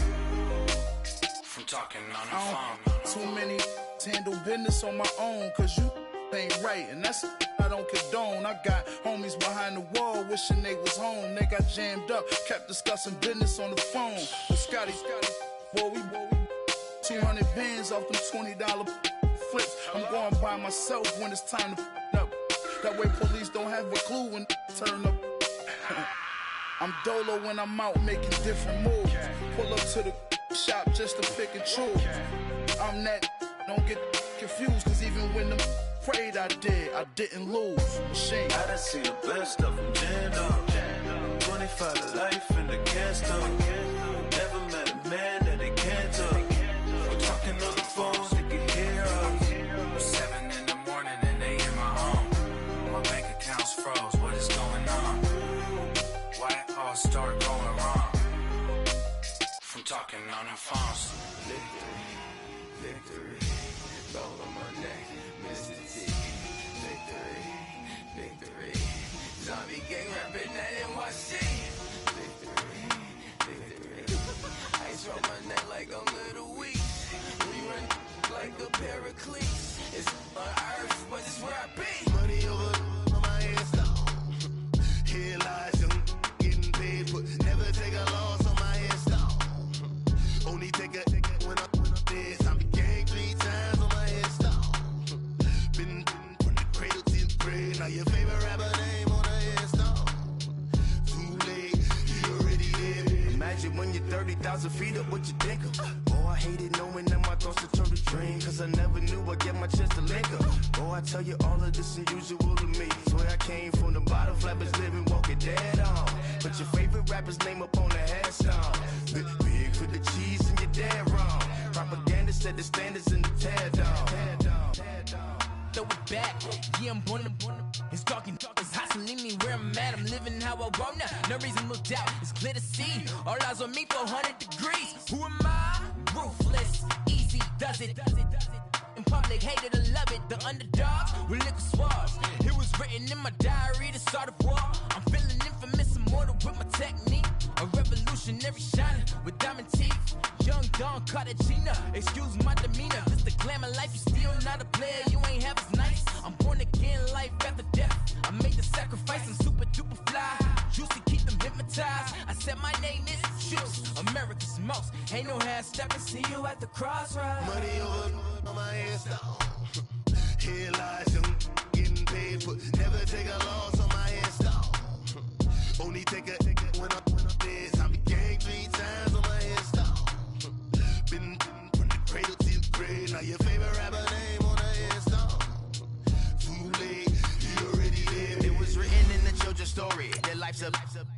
From talking on the phone. Too many handle business on my own, cause you ain't right, and that's I don't condone. I got homies behind the wall wishing they was home. They got jammed up, kept discussing business on the phone. But Scotty, boy, we 200 bands off them $20 flips. I'm going by myself when it's time to up. That way police don't have a clue when turn up. I'm dolo when I'm out making different moves. Pull up to the shop just to pick and choose. I'm that, don't get confused, cause even when the prayed I didn't lose. Machine. I done seen the best of them, Jando. 25 to life and they can't stop. Never met a man that they can't talk. We're talking on the phones, they can hear us. 7 in the morning and they in my home. My bank account's froze, what is going on? Why it all start going wrong? From talking on the phones. Victory, gold on my neck, Mr. T. Victory, zombie gang rapping that NYC. Victory, ice on my neck like I'm Little Weak. We run like a Paraclete. It's on earth, but it's where I be. Money over on my head, stop. Here lies young, getting paid, but never take a loss on my head, stop. Only take a when I'm dead. Now your favorite rapper name on the headstone. Too late, you already there. Imagine when you're 30,000 feet up, what you think of? Oh, I hated knowing that my thoughts would turn to dream, cause I never knew I'd get my chance to link up. Oh, I tell you all of this unusual to me. Swear I came from the bottom, flappers living, walking dead on. Put your favorite rapper's name up on the headstone. Big for the cheese and you're dead wrong. Propaganda set the standards in the tear down. Throw it back, yeah, I'm born to it's talking, it's hustling me where I'm at. I'm living how I want now, no reasonable doubt. It's clear to see, all eyes on me, 400 degrees. Who am I? Ruthless, easy, does it. In public, hate it or love it. The underdogs with liquor swabs. It was written in my diary to start a war. I'm feeling infamous, immortal with my technique. A revolutionary shining with diamond teeth. Young Don Cartagena, excuse my demeanor. Just the glamour life, you still not a player. You ain't half as nice. I'm born again, life after death. I made the sacrifice, I'm super duper fly. Juicy, keep them hypnotized. I said my name is Juice, America's most. Ain't no half stepping, see you at the crossroads. Money over on my headstone. Here lies young, getting paid, but never take a loss on my headstone. Only take a when I'm dead. I be gang 3 times on my headstone. Been from the cradle to the grave. Now your favorite rapper name on the headstone. Too late, you already dead. It was written in the children's story. Their life's a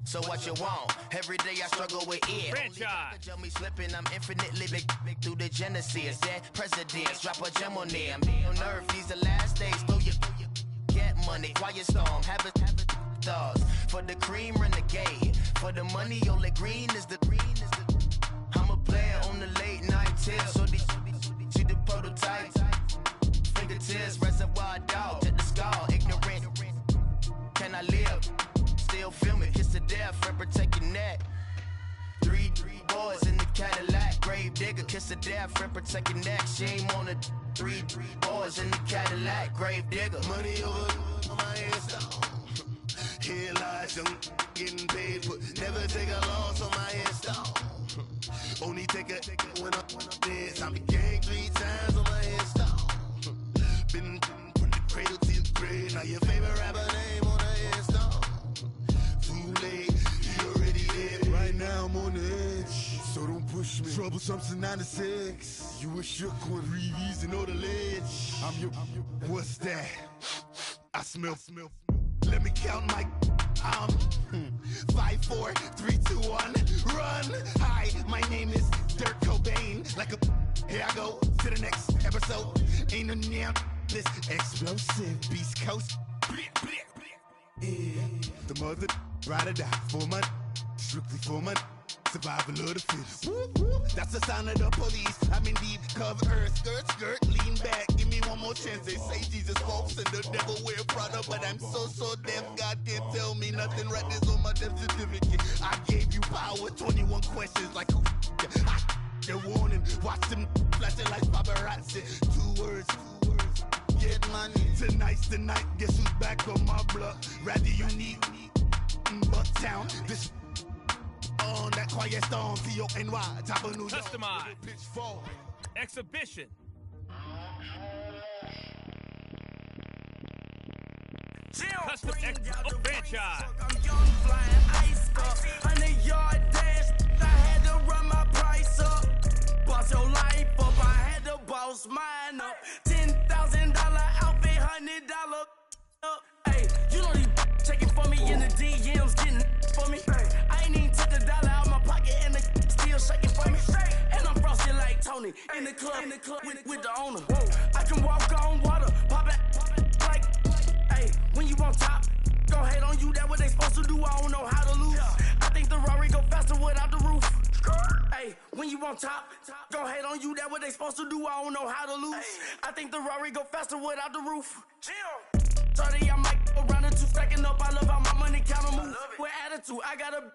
so what you want. Every day I struggle with it. Franchise. Tell me slipping, I'm infinitely big through the Genesis. That presidents drop a gem on them. On earth, these the last days. Throw your get money, quiet storm, have it stars. For the cream, renegade. For the money, only green is the I'm a player on the late night tip. So these see the prototype. Fingertips, reservoir dog, to the skull, ignorant. Can I live? Still feel me, kiss to death, and protect your neck. Three boys in the Cadillac, grave digger, kiss to death, and protect your neck. Shame on the three boys in the Cadillac, grave digger. Money over on my headstone. Here lies young getting paid, but never take a loss on my headstone. Only take a when I'm dead. I be gang 3 times on my headstone. Been from the cradle to the grave. Now your favorite rapper name on the headstone. Too late, you already dead. Right now I'm on the edge, so don't push me. Troublesome to 96. You a shook one, Reeves and all the ledge. I'm your, what's that? I smell. Let me count my 5, 4, 3, 2, 1, run. Hi, my name is Dirk Cobain. Like a here I go to the next episode. Ain't no damn this explosive Beast Coast. Yeah. The mother ride or die for my strictly for my survival of the fittest. That's the sound of the police. I'm in deep cover earth, skirt, lean back. Give me one more chance. They say Jesus walks and the devil wear Prada, but I'm so deaf. God can't tell me nothing. Right this on my death certificate. I gave you power. 21 questions like who? They're warning. Watch them flashing like paparazzi. 2 words. Get money. Tonight's the night. Guess who's back on my block? Rather unique. Bucktown. This. On that quiet storm, T-O-N-Y, top of New York. Customized. Exhibition. Custom franchise. I'm young, flying ice up. 100-yard dash. I had to run my price up. Boss your life up. I had to boss mine up. $10,000 outfit, $100 up. Hey, you know these checking for me in the DMs, getting for me. I ain't even took $1 out my pocket and the still shaking for me. And I'm frosted like Tony in the club with the owner. I can walk on water, pop it like, hey, when you on top, gon' hate on you, that what they supposed to do, I don't know how to lose. I think the Rari go faster without the roof. Hey, when you on top, gon' hate on you, that what they supposed to do, I don't know how to lose. I think the Rari go faster without the roof. 30, I might go round the 2 stacking up. I love how my money counter move. With attitude, I got a